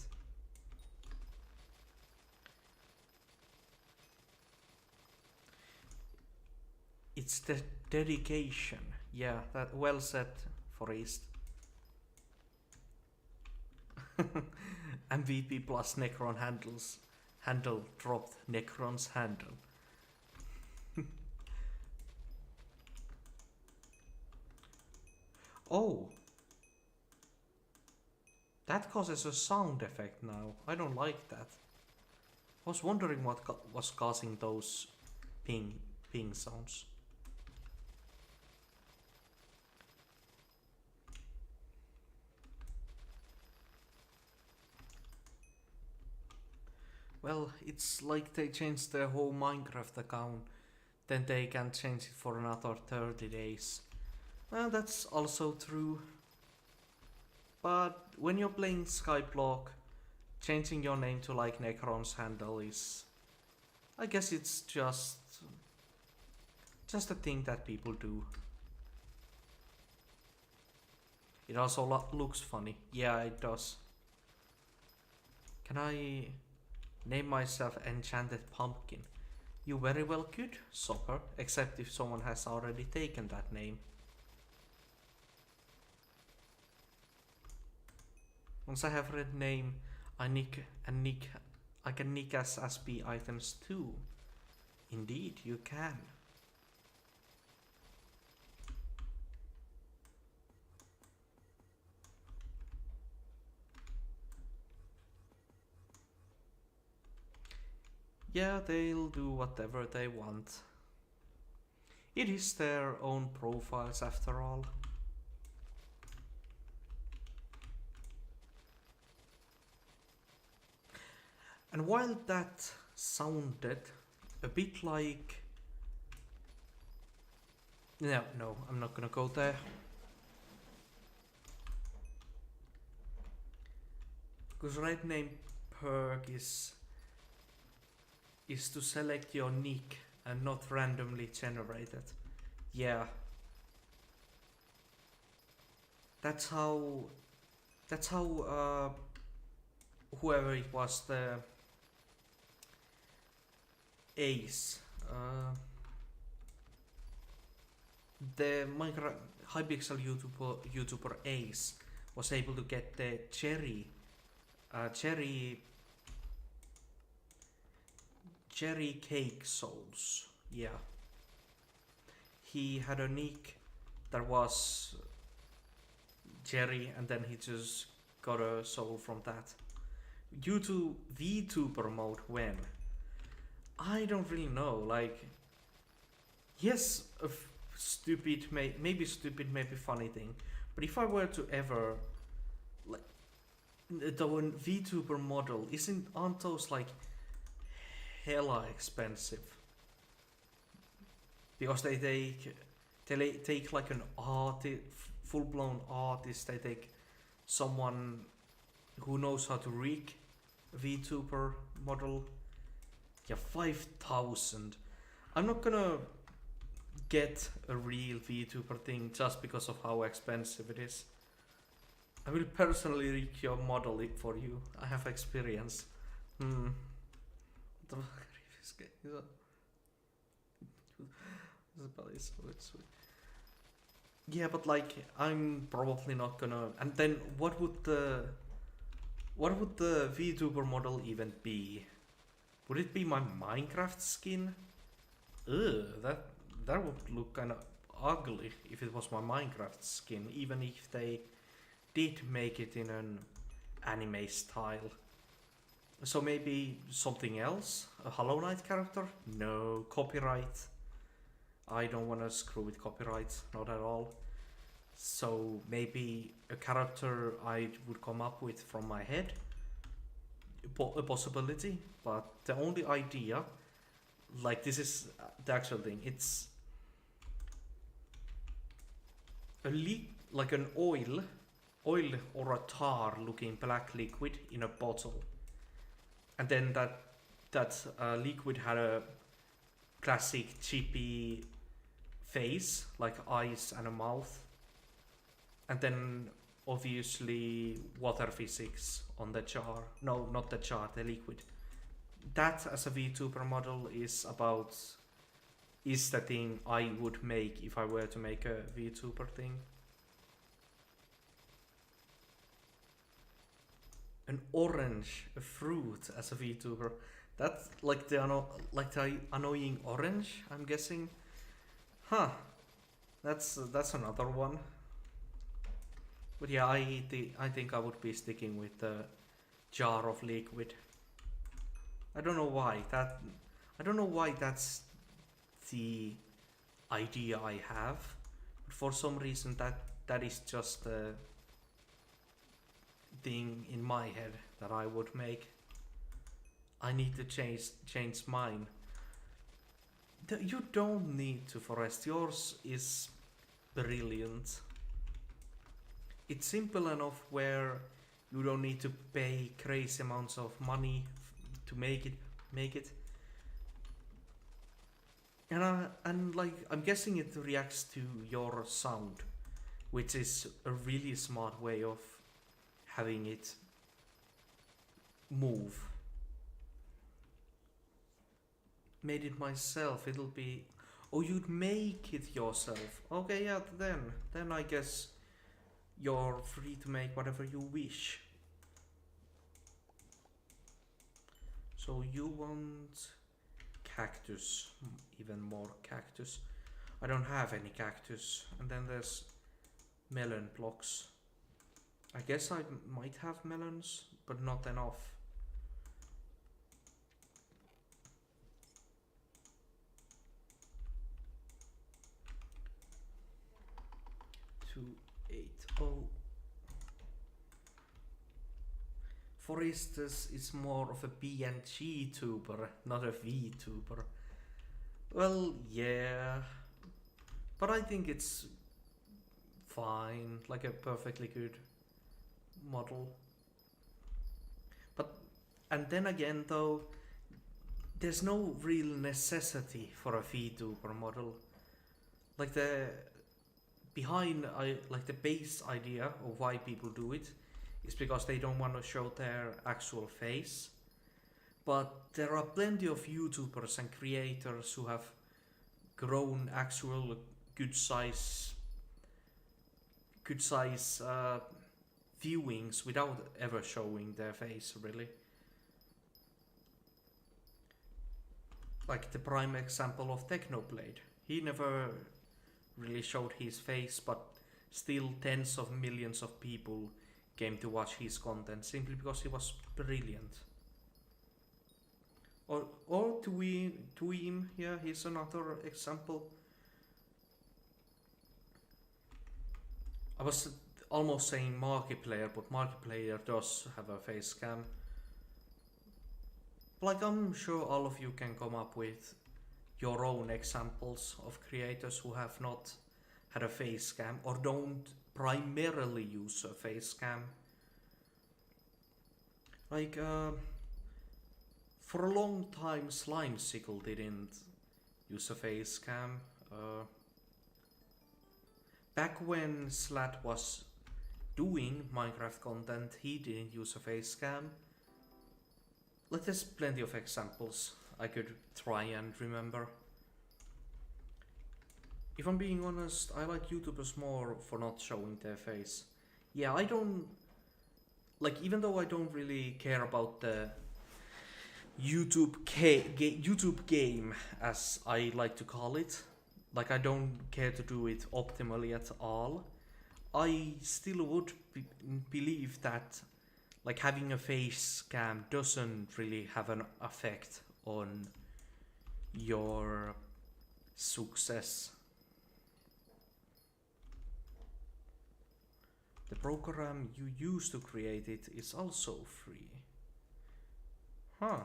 It's the dedication. Yeah, that well said, Forest. MVP plus Necron handle dropped Necron's handle. Oh, that causes a sound effect now. I don't like that. I was wondering what was causing those ping sounds. Well, it's like they changed their whole Minecraft account, then they can change it for another 30 days. Well, that's also true. But when you're playing SkyBlock, changing your name to like Necron's handle is... I guess it's just a thing that people do. It also looks funny. Yeah, it does. Can I name myself Enchanted Pumpkin? You very well could, Sopper, except if someone has already taken that name. Once I have read name, I can nick as SP items too. Indeed, you can. Yeah, they'll do whatever they want. It is their own profiles after all. And while that sounded a bit like... No, I'm not gonna go there. Because right name perk is to select your nick and not randomly generated. Yeah. That's how whoever it was, the Ace, the Minecraft Hypixel YouTuber Ace was able to get the cherry cake souls. Yeah, he had a nick that was cherry, and then he just got a soul from that. Due to VTuber mode, when? I don't really know. Like, yes, a stupid, maybe funny thing. But if I were to ever, like, the VTuber model, aren't those like hella expensive? Because they take like an artist, full-blown artist. They take someone who knows how to rig a VTuber model. Yeah, 5,000. I'm not gonna get a real VTuber thing just because of how expensive it is. I will personally rig your model for you. I have experience. What the fuck is that? This is sweet. Yeah, but like, I'm probably not gonna... And then what would the VTuber model even be? Would it be my Minecraft skin? Ugh, that would look kind of ugly if it was my Minecraft skin, even if they did make it in an anime style. So maybe something else? A Hollow Knight character? No, copyright. I don't want to screw with copyright, not at all. So maybe a character I would come up with from my head, a possibility, but the only idea, like this is the actual thing, it's a like an oil or a tar looking black liquid in a bottle. And then that liquid had a classic chippy face, like eyes and a mouth. And then obviously water physics on the jar. No, not the jar, the liquid. That as a VTuber model is the thing I would make if I were to make a VTuber thing. An orange, a fruit as a VTuber. That's like the annoying orange, I'm guessing. Huh. That's another one. But yeah, I think I would be sticking with the jar of liquid. I don't know why that's the idea I have. But for some reason that is just the thing in my head that I would make. I need to change mine. You don't need to, Forest. Yours is brilliant. It's simple enough where you don't need to pay crazy amounts of money to make it. And like I'm guessing it reacts to your sound, which is a really smart way of having it move. Made it myself, it'll be... Oh, you'd make it yourself. Okay, yeah, then I guess you're free to make whatever you wish. So you want cactus, even more cactus. I don't have any cactus. And then there's melon blocks. I guess I might have melons, but not enough. 280. Forestus is more of a PNG tuber, not a VTuber. Well, yeah. But I think it's fine, like a perfectly good model. But, and then again though, there's no real necessity for a VTuber model. Like the base idea of why people do it is because they don't want to show their actual face. But there are plenty of YouTubers and creators who have grown actual good size viewings without ever showing their face, really. Like the prime example of Technoblade. He never really showed his face, but still tens of millions of people came to watch his content simply because he was brilliant. Or Tweem, yeah, he's another example. I was almost saying Markiplier, but Markiplier does have a face cam. Like, I'm sure all of you can come up with your own examples of creators who have not had a face cam or don't primarily use a face cam. Like, for a long time Slimecicle didn't use a face cam. Back when Slat was doing Minecraft content, he didn't use a face cam. Like, there's plenty of examples I could try and remember. If I'm being honest, I like YouTubers more for not showing their face. Yeah, I don't... Like, even though I don't really care about the YouTube game, as I like to call it, like, I don't care to do it optimally at all, I still would believe that like having a face cam doesn't really have an effect on your success. The program you use to create it is also free. Huh.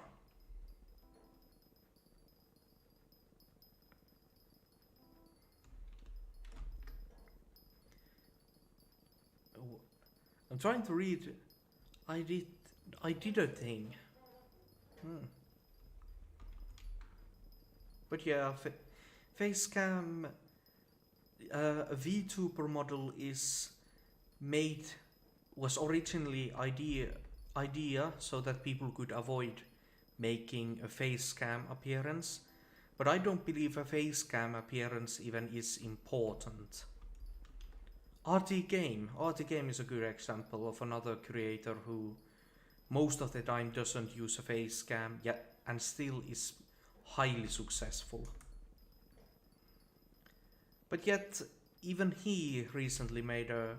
Oh, I'm trying to read. I did a thing. Hmm. But yeah, Facecam, a VTuber model made was originally idea so that people could avoid making a face cam appearance, but I don't believe a face cam appearance even is important. RT Game is a good example of another creator who most of the time doesn't use a face cam yet and still is highly successful. But yet even he recently made a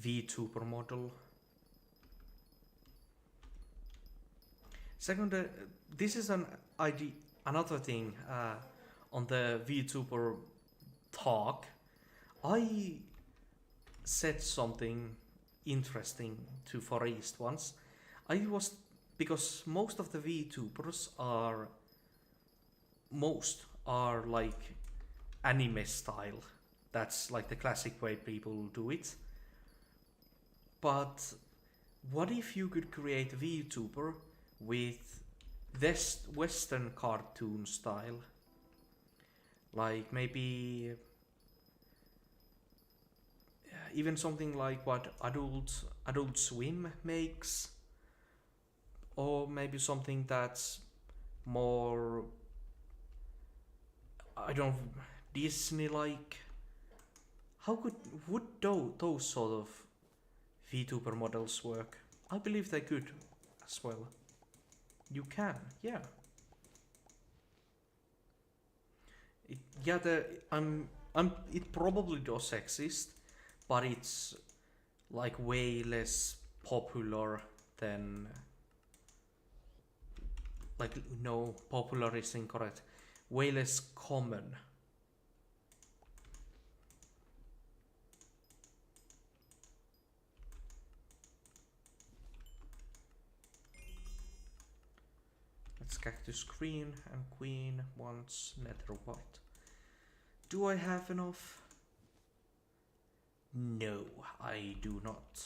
VTuber model. Second, this is another thing on the VTuber talk. I said something interesting to Forest once. Because most of the VTubers are like anime style. That's like the classic way people do it. But what if you could create a VTuber with Western cartoon style? Like maybe even something like what Adult Swim makes, or maybe something that's more, I don't, Disney like. How would those sort of VTuber models work? I believe they could as well. You can, yeah. It probably does exist, but it's like way less popular than. Like, no, popular is incorrect. Way less common. Let's cactus green and queen wants nether white. Do I have enough? No, I do not.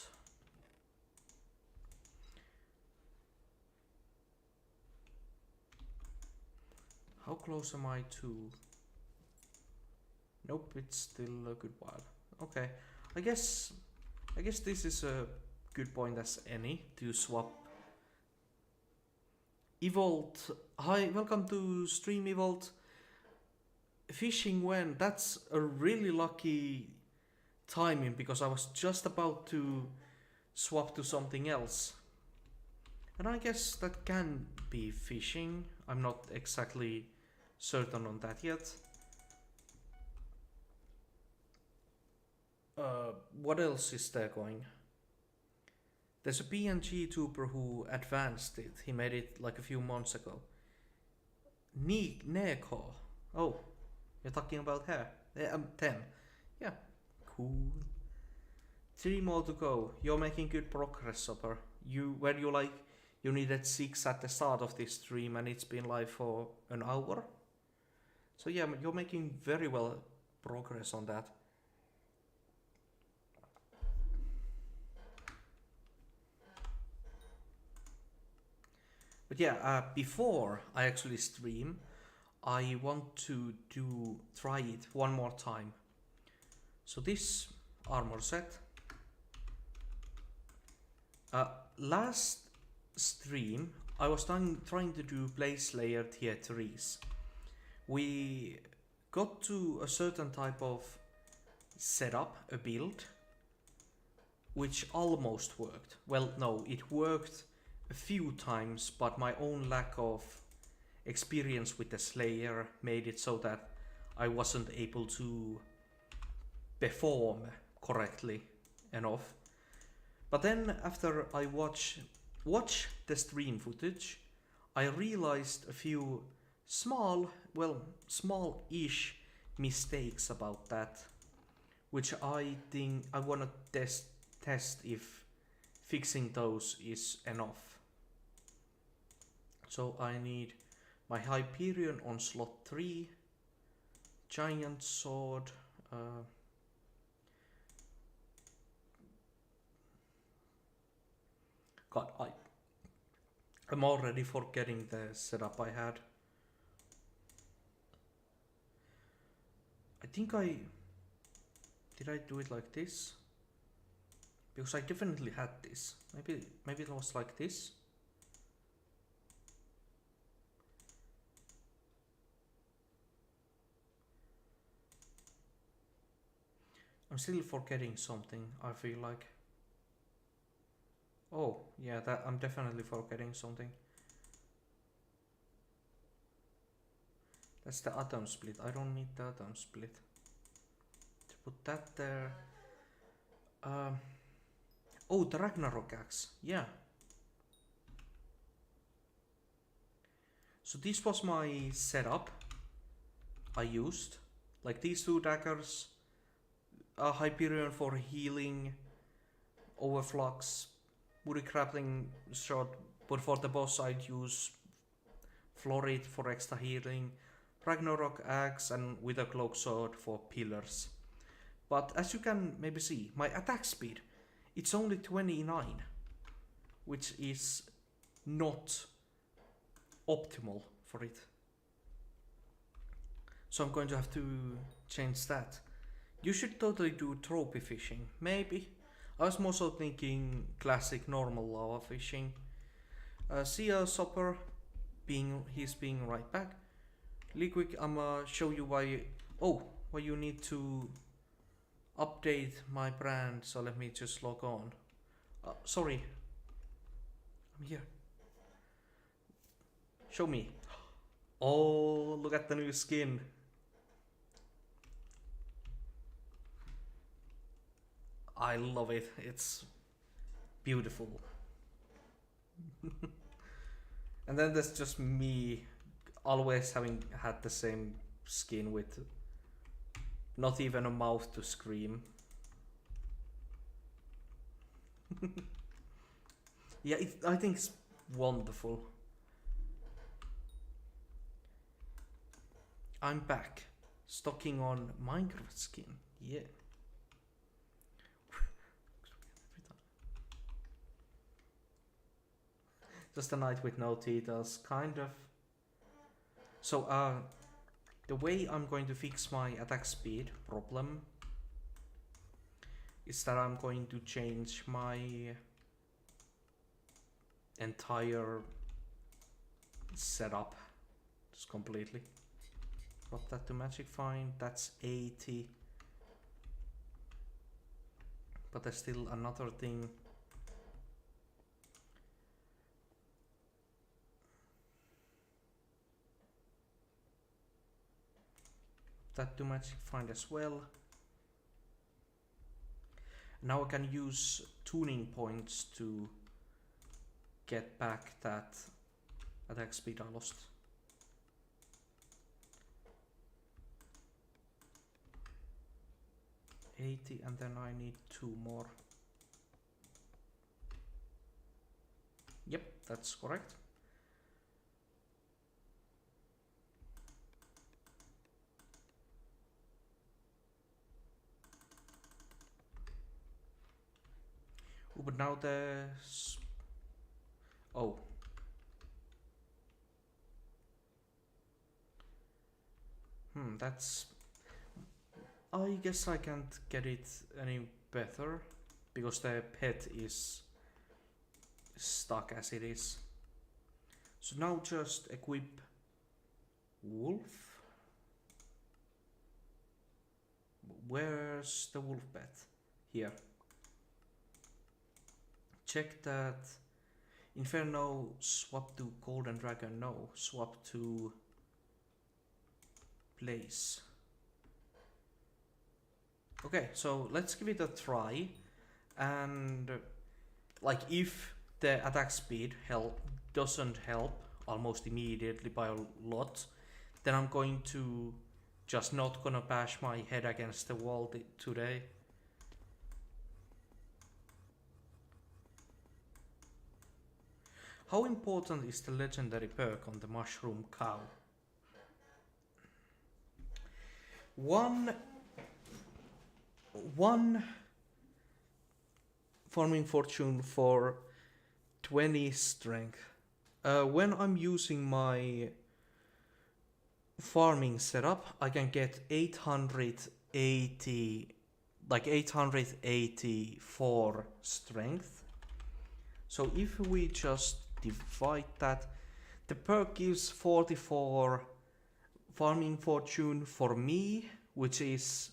How close am I to? Nope, it's still a good while. Okay, I guess this is a good point as any to swap. Evolt, hi, welcome to stream Evolt. Fishing when? That's a really lucky timing because I was just about to swap to something else. And I guess that can be fishing. I'm not exactly certain on that yet. What else is there going? There's a PNG tuber who advanced it. He made it like a few months ago. Neko. Oh, you're talking about her? 10. Yeah, cool. 3 more to go. You're making good progress, Super. You needed 6 at the start of this stream and it's been live for an hour. So yeah, you're making very well progress on that. But yeah, before I actually stream, I want to try it one more time. So this armor set. Last stream, I was trying to do Blaze Layer tier 3s. We got to a certain type of setup, a build, which almost worked. Well, no, it worked a few times, but my own lack of experience with the Slayer made it so that I wasn't able to perform correctly enough. But then after I watch the stream footage, I realized a few small-ish mistakes about that, which I think I wanna test test if fixing those is enough. So I need my Hyperion on slot 3, giant sword, God, I'm already forgetting the setup I had. I think did I do it like this? Because I definitely had this. Maybe it was like this. I'm still forgetting something, I feel like. Oh, yeah, that I'm definitely forgetting something. That's the atom split. I don't need the atom split. To put that there. Oh, the Ragnarok axe. Yeah. So this was my setup I used. Like these two daggers. Hyperion for healing. Overflux. Woody grappling shot. But for the boss I'd use Florid for extra healing. Ragnarok axe and with a cloak sword for pillars. But as you can maybe see, my attack speed, it's only 29, which is not optimal for it. So I'm going to have to change that. You should totally do trophy fishing, maybe. I was more so thinking classic normal lava fishing. See a Sopper, he's being right back. Really quick, I'ma show you why you need to update my brand. So let me just log on. Sorry, I'm here. Show me. Oh, look at the new skin. I love it. It's beautiful. And then there's just me always having had the same skin with not even a mouth to scream. Yeah, I think it's wonderful. I'm back, stocking on Minecraft skin. Yeah. Just a night with no titles, kind of. So, the way I'm going to fix my attack speed problem is that I'm going to change my entire setup just completely. Drop that to magic find, that's 80. But there's still another thing. That to magic find as well. Now I can use tuning points to get back that attack speed I lost. $80 and then I need 2 more. Yep, that's correct. Oh, but now there's... Oh. That's... I guess I can't get it any better because the pet is stuck as it is. So now just equip wolf. Where's the wolf pet? Here. Check that Inferno swap to Golden Dragon. No, swap to Blaze. Okay, so let's give it a try. And like if the attack speed doesn't help almost immediately by a lot, then I'm going to just not gonna bash my head against the wall today. How important is the legendary perk on the mushroom cow? One farming fortune for 20 strength. When I'm using my farming setup, I can get 884 strength. So if we just divide that, the perk gives 44 farming fortune for me, which is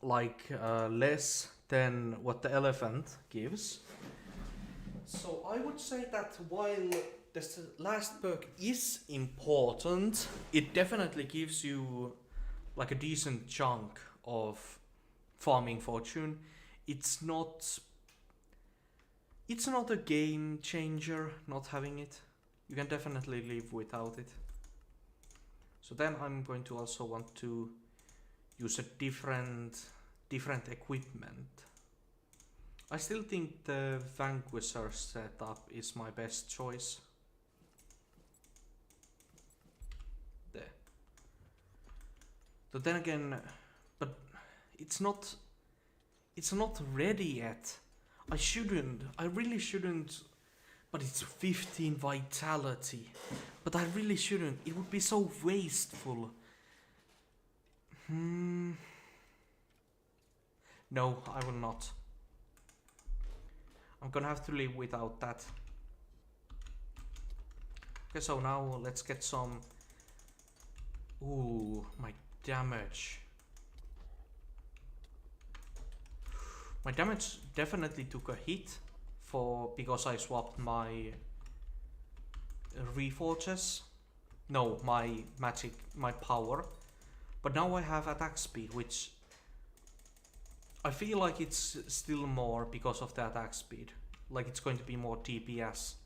like less than what the elephant gives. So I would say that while this last perk is important, it definitely gives you like a decent chunk of farming fortune. It's not a game changer not having it. You can definitely live without it. So then I'm going to also want to use a different equipment. I still think the Vanquisher setup is my best choice. There. But then again, but it's not ready yet. I really shouldn't, but it's 15 vitality. But I really shouldn't, it would be so wasteful. No, I will not. I'm gonna have to live without that. Okay, so now let's get some... Ooh, my damage. My damage definitely took a hit because I swapped my reforges. No, my magic, my power. But now I have attack speed, which I feel like it's still more because of the attack speed. Like it's going to be more DPS.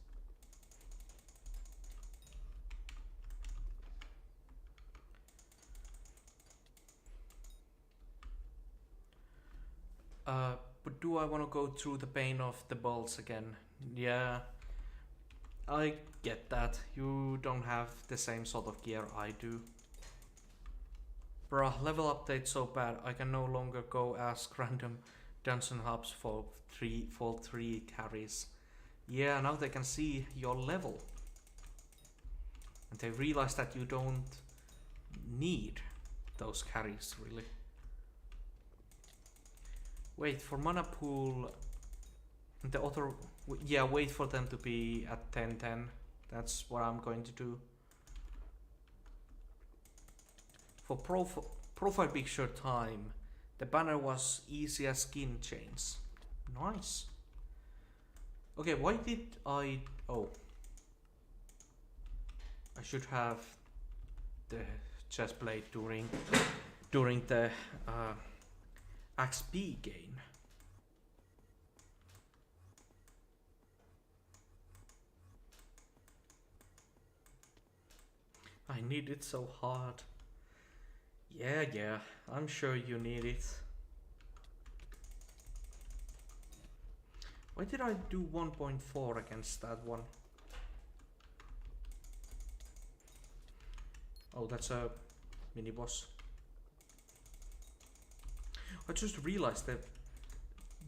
But do I want to go through the pain of the bolts again? Yeah, I get that. You don't have the same sort of gear I do. Bruh, level update so bad, I can no longer go ask random dungeon hubs for 3 carries. Yeah, now they can see your level. And they realize that you don't need those carries, really. Wait, for mana pool, the other... Yeah, wait for them to be at 10-10. That's what I'm going to do. For profile picture time, the banner was easy as skin chains. Nice. Okay, why did I... Oh. I should have the chest plate during the XP gain. I need it so hard. Yeah, I'm sure you need it. Why did I do 1.4 against that one? Oh, that's a mini boss. I just realized that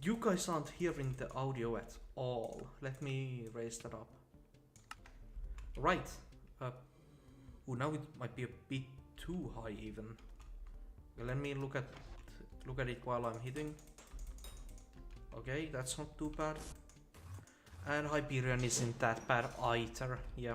you guys aren't hearing the audio at all. Let me raise that up. Right. Oh, now it might be a bit too high even. Let me look at it while I'm hitting. Okay, that's not too bad. And Hyperion isn't that bad either. Yeah.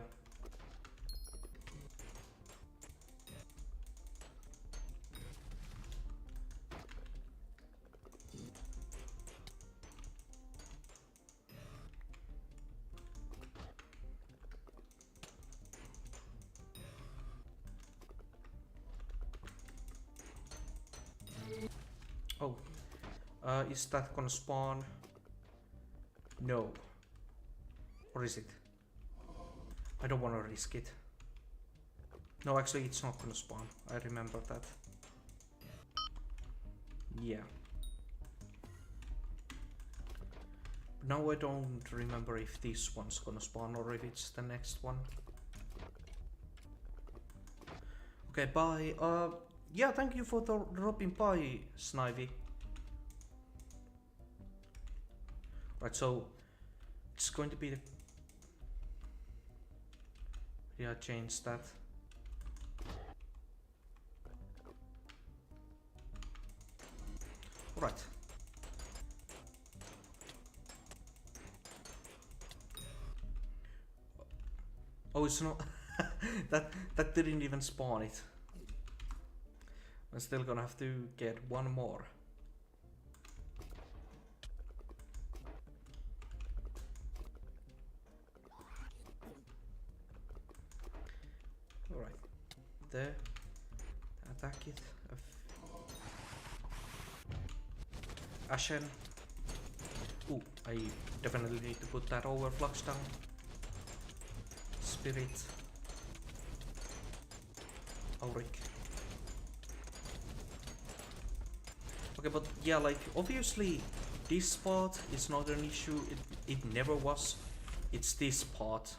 Oh, is that gonna spawn? No. Or is it? I don't wanna risk it. No, actually it's not gonna spawn. I remember that. Yeah. Now I don't remember if this one's gonna spawn or if it's the next one. Okay, bye. Yeah, thank you for dropping by, Snivy. Right, so it's going to be the... Yeah, change that. Right. Oh, it's not... that didn't even spawn it. I'm still gonna have to get one more. Alright. There. Attack it. Ashen. Ooh, I definitely need to put that overflux down. Spirit. Auric. Okay, but yeah, like, obviously this part is not an issue. It never was. It's this part.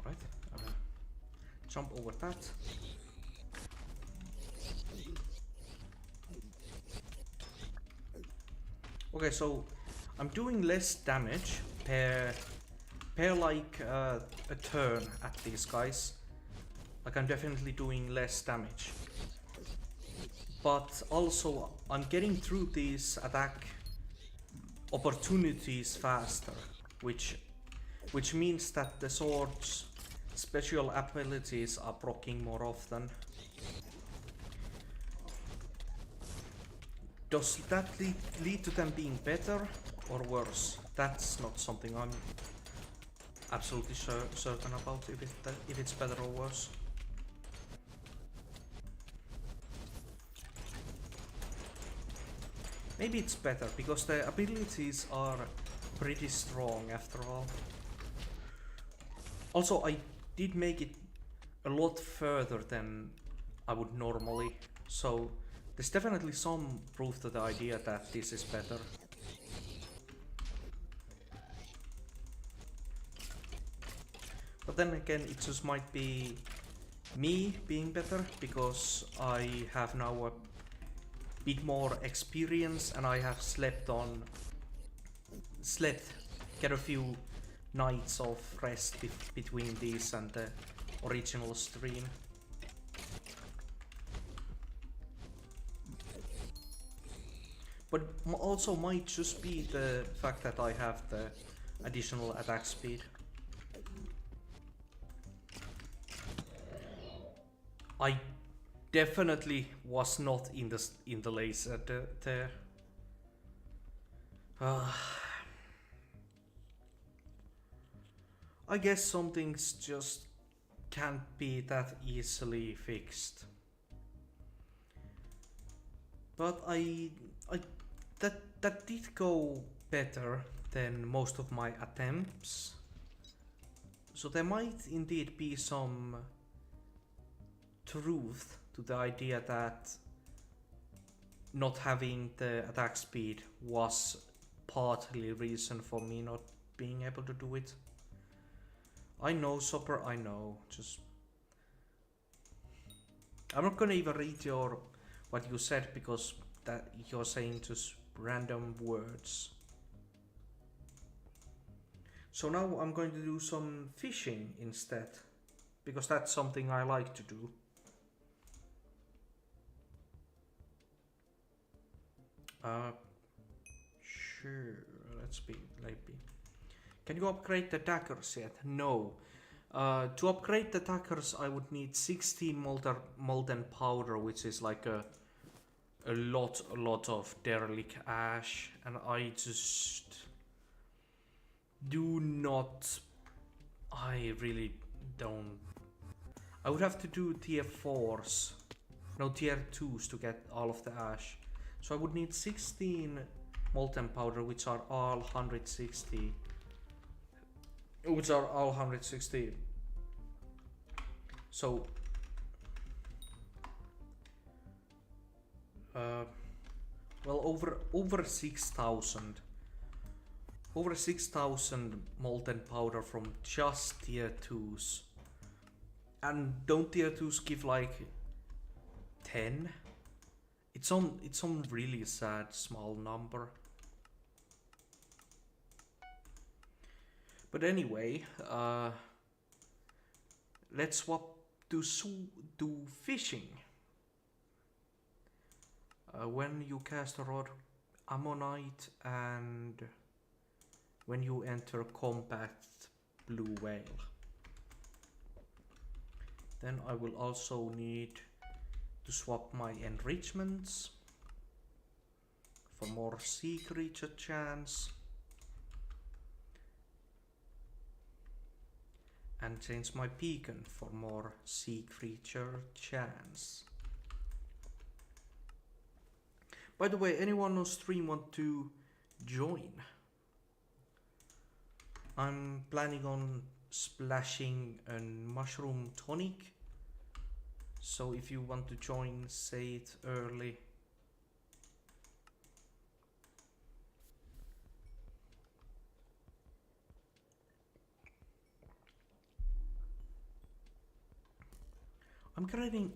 Right. Jump over that. Okay, so I'm doing less damage per like a turn at these guys. Like, I'm definitely doing less damage. But also I'm getting through these attack opportunities faster, which means that the sword's special abilities are proccing more often. Does that lead to them being better or worse? That's not something I'm absolutely certain about, if it's better or worse. Maybe it's better, because the abilities are pretty strong after all. Also, I did make it a lot further than I would normally, so there's definitely some proof to the idea that this is better. But then again, it just might be me being better, because I have now a bit more experience and I have get a few nights of rest between these and the original stream. But also might just be the fact that I have the additional attack speed. I definitely was not in the laser there. I guess some things just can't be that easily fixed. But that did go better than most of my attempts. So there might indeed be some truth to the idea that not having the attack speed was partly reason for me not being able to do it. I know, Sopper, I know. Just... I'm not gonna even read what you said, because that you're saying just random words. So now I'm going to do some fishing instead, because that's something I like to do. Sure, let's be. Can you upgrade the daggers yet? No. To upgrade the daggers, I would need 16 molten powder, which is like a lot of derelict ash, and I just do not. I really don't. I would have to do tier 4s, no, tier 2s to get all of the ash. So I would need 16 molten powder, which are all 160. Which are all 160 So well, over 6,000 molten powder from just tier 2s. And don't tier 2s give like 10? It's on really sad small number. But anyway, let's swap to fishing. When you cast a rod, ammonite, and when you enter combat blue whale. Then I will also need to swap my enrichments for more sea creature chance. And change my beacon for more sea creature chance. By the way, anyone on stream want to join? I'm planning on splashing a mushroom tonic. So if you want to join, say it early. I'm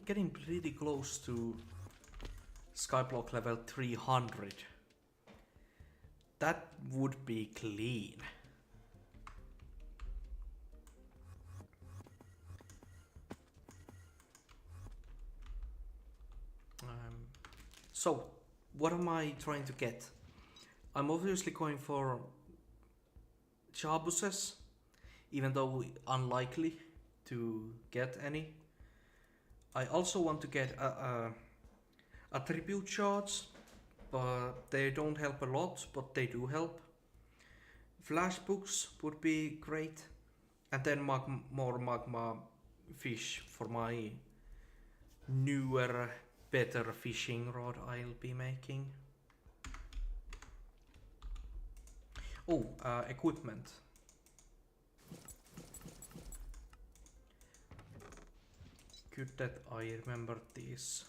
getting pretty close to SkyBlock level 300. That would be clean. So, what am I trying to get? I'm obviously going for Chabuses, even though unlikely to get any. I also want to get attribute shards, but they don't help a lot, but they do help. Flash books would be great, and then more magma fish for my newer, better fishing rod I'll be making. Oh, equipment. Good that I remembered these.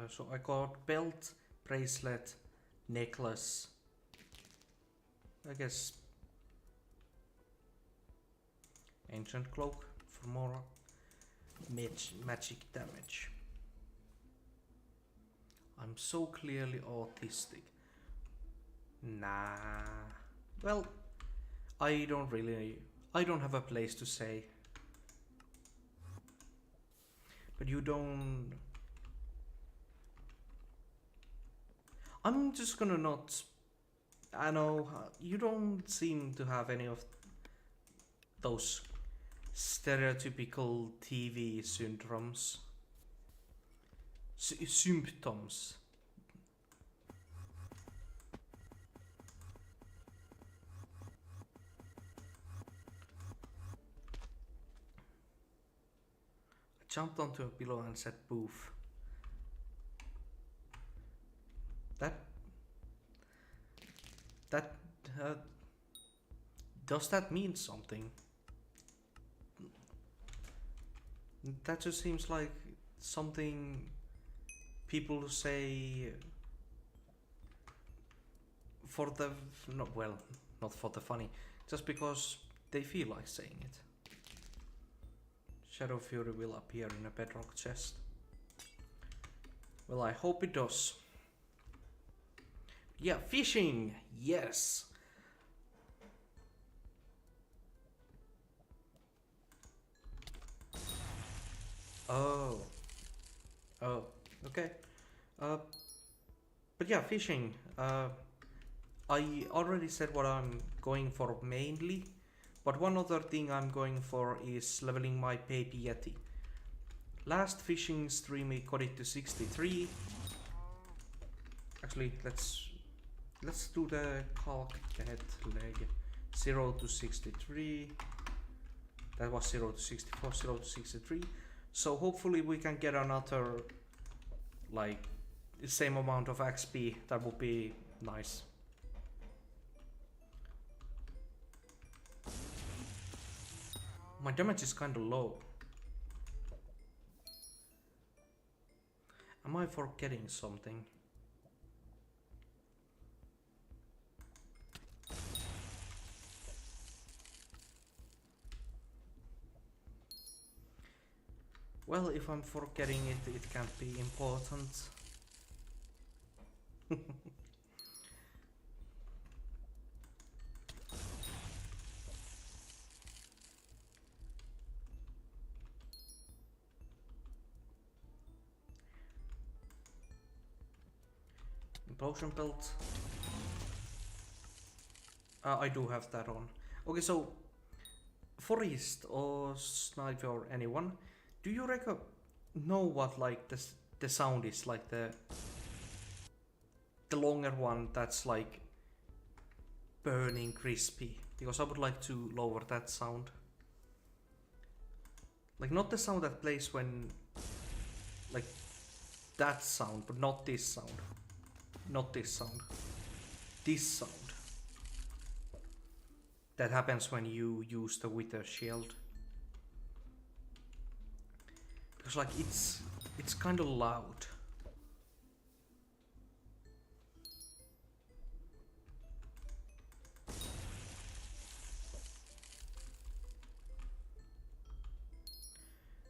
So I got belt, bracelet, necklace. I guess ancient cloak for more magic damage. I'm so clearly autistic. Nah. Well, I don't have a place to say. But you don't... I'm just gonna not... I know, you don't seem to have any of those stereotypical TV syndromes. Symptoms. I jumped onto a pillow and said poof. Does that mean something? That just seems like something people say for the not for the funny, just because they feel like saying it. Shadow Fury will appear in a bedrock chest. Well, I hope it does. Yeah, fishing! Yes! Oh, okay. But yeah, fishing. I already said what I'm going for mainly, but one other thing I'm going for is leveling my baby Yeti. Last fishing stream we got it to 63. Actually, let's do the calculate leg. 0 to 63. That was 0 to 64, 0 to 63. So hopefully we can get another, like, the same amount of XP. That would be nice. My damage is kinda low. Am I forgetting something? Well, if I'm forgetting it, it can't be important. Implosion belt. I do have that on. Okay, so Forest or Snipe or anyone, do you know what like the sound is, like the longer one that's like burning crispy? Because I would like to lower that sound. Like not the sound that plays when, like that sound, but not this sound. Not this sound. This sound. That happens when you use the Wither Shield. Because like it's kind of loud.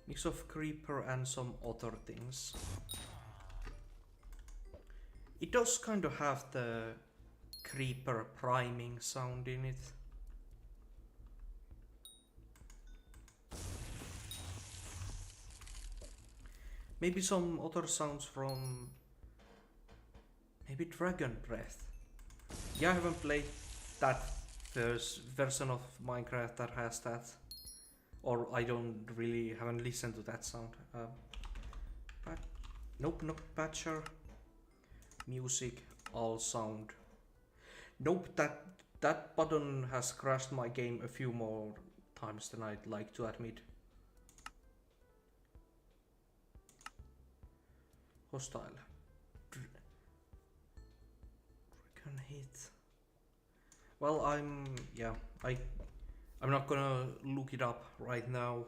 Mix of creeper and some other things. It does kind of have the creeper priming sound in it. Maybe some other sounds from maybe Dragon Breath. Yeah, I haven't played that version of Minecraft that has that. Or I haven't listened to that sound. But nope, patcher. Music, all sound. Nope, that button has crashed my game a few more times than I'd like to admit. Hostile. Dragon hit. Well, I'm not gonna look it up right now,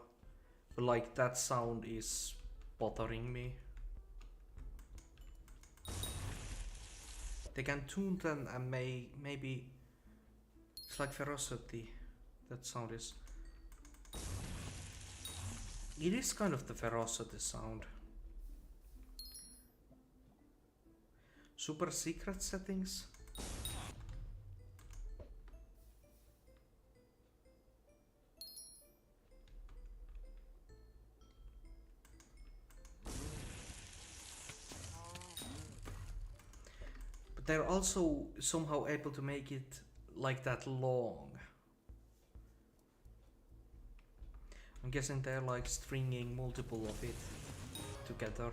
but like that sound is bothering me. They can tune them and maybe it's like ferocity. That sound is. It is kind of the ferocity sound. Super secret settings. But they're also somehow able to make it like that long. I'm guessing they're like stringing multiple of it together.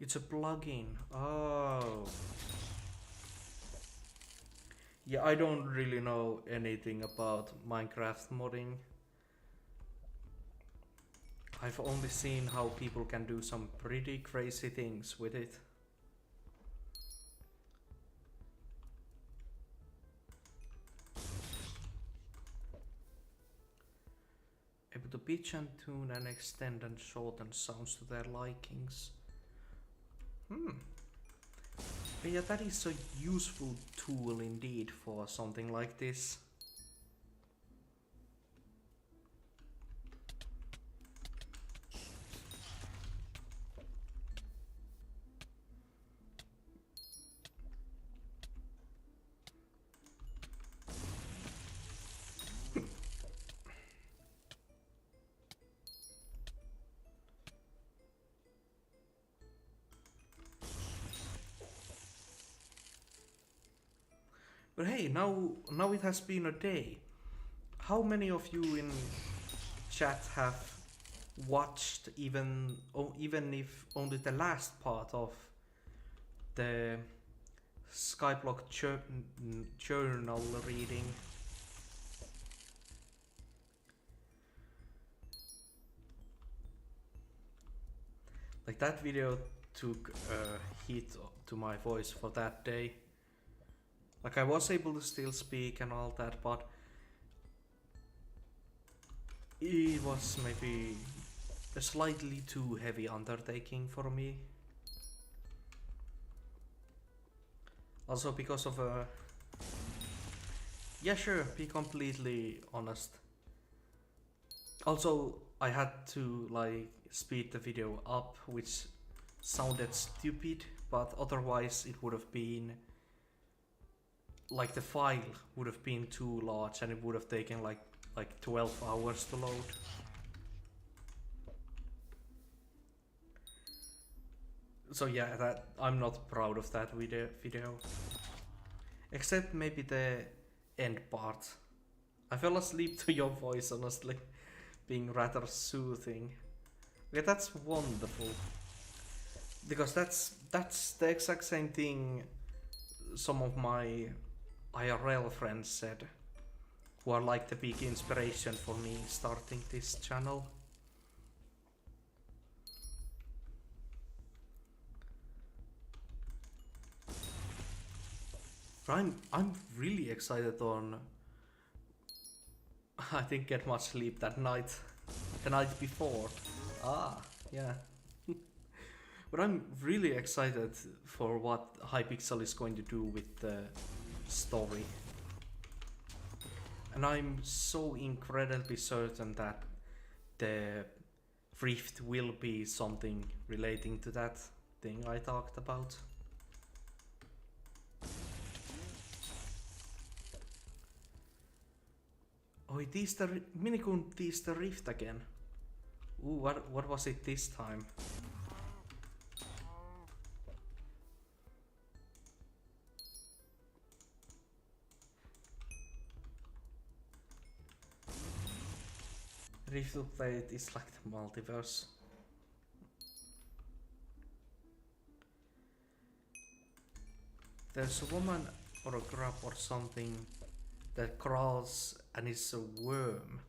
It's a plugin. Oh. Yeah, I don't really know anything about Minecraft modding. I've only seen how people can do some pretty crazy things with it. Able to pitch and tune and extend and shorten sounds to their likings. But yeah, that is a useful tool indeed for something like this. But hey, now it has been a day. How many of you in chat have watched even if only the last part of the SkyBlock journal reading? Like that video took a hit to my voice for that day. Like I was able to still speak and all that, but it was maybe a slightly too heavy undertaking for me. Also because of a... Yeah, sure, be completely honest. Also, I had to like speed the video up, which sounded stupid, but otherwise it would have been... Like the file would have been too large and it would have taken like 12 hours to load. So yeah, that I'm not proud of that video. Except maybe the end part. I fell asleep to your voice, honestly, being rather soothing. Yeah, that's wonderful. Because that's the exact same thing some of my IRL friends said, who are like the big inspiration for me starting this channel. I'm really excited on... I didn't get much sleep that night. The night before. Ah, yeah. But I'm really excited for what Hypixel is going to do with the story. And I'm so incredibly certain that the Rift will be something relating to that thing I talked about. Oh, it is the Minikun teased the Rift again. Ooh, what was it this time? Rift update is like the multiverse. There's a woman or a grub or something that crawls and is a worm.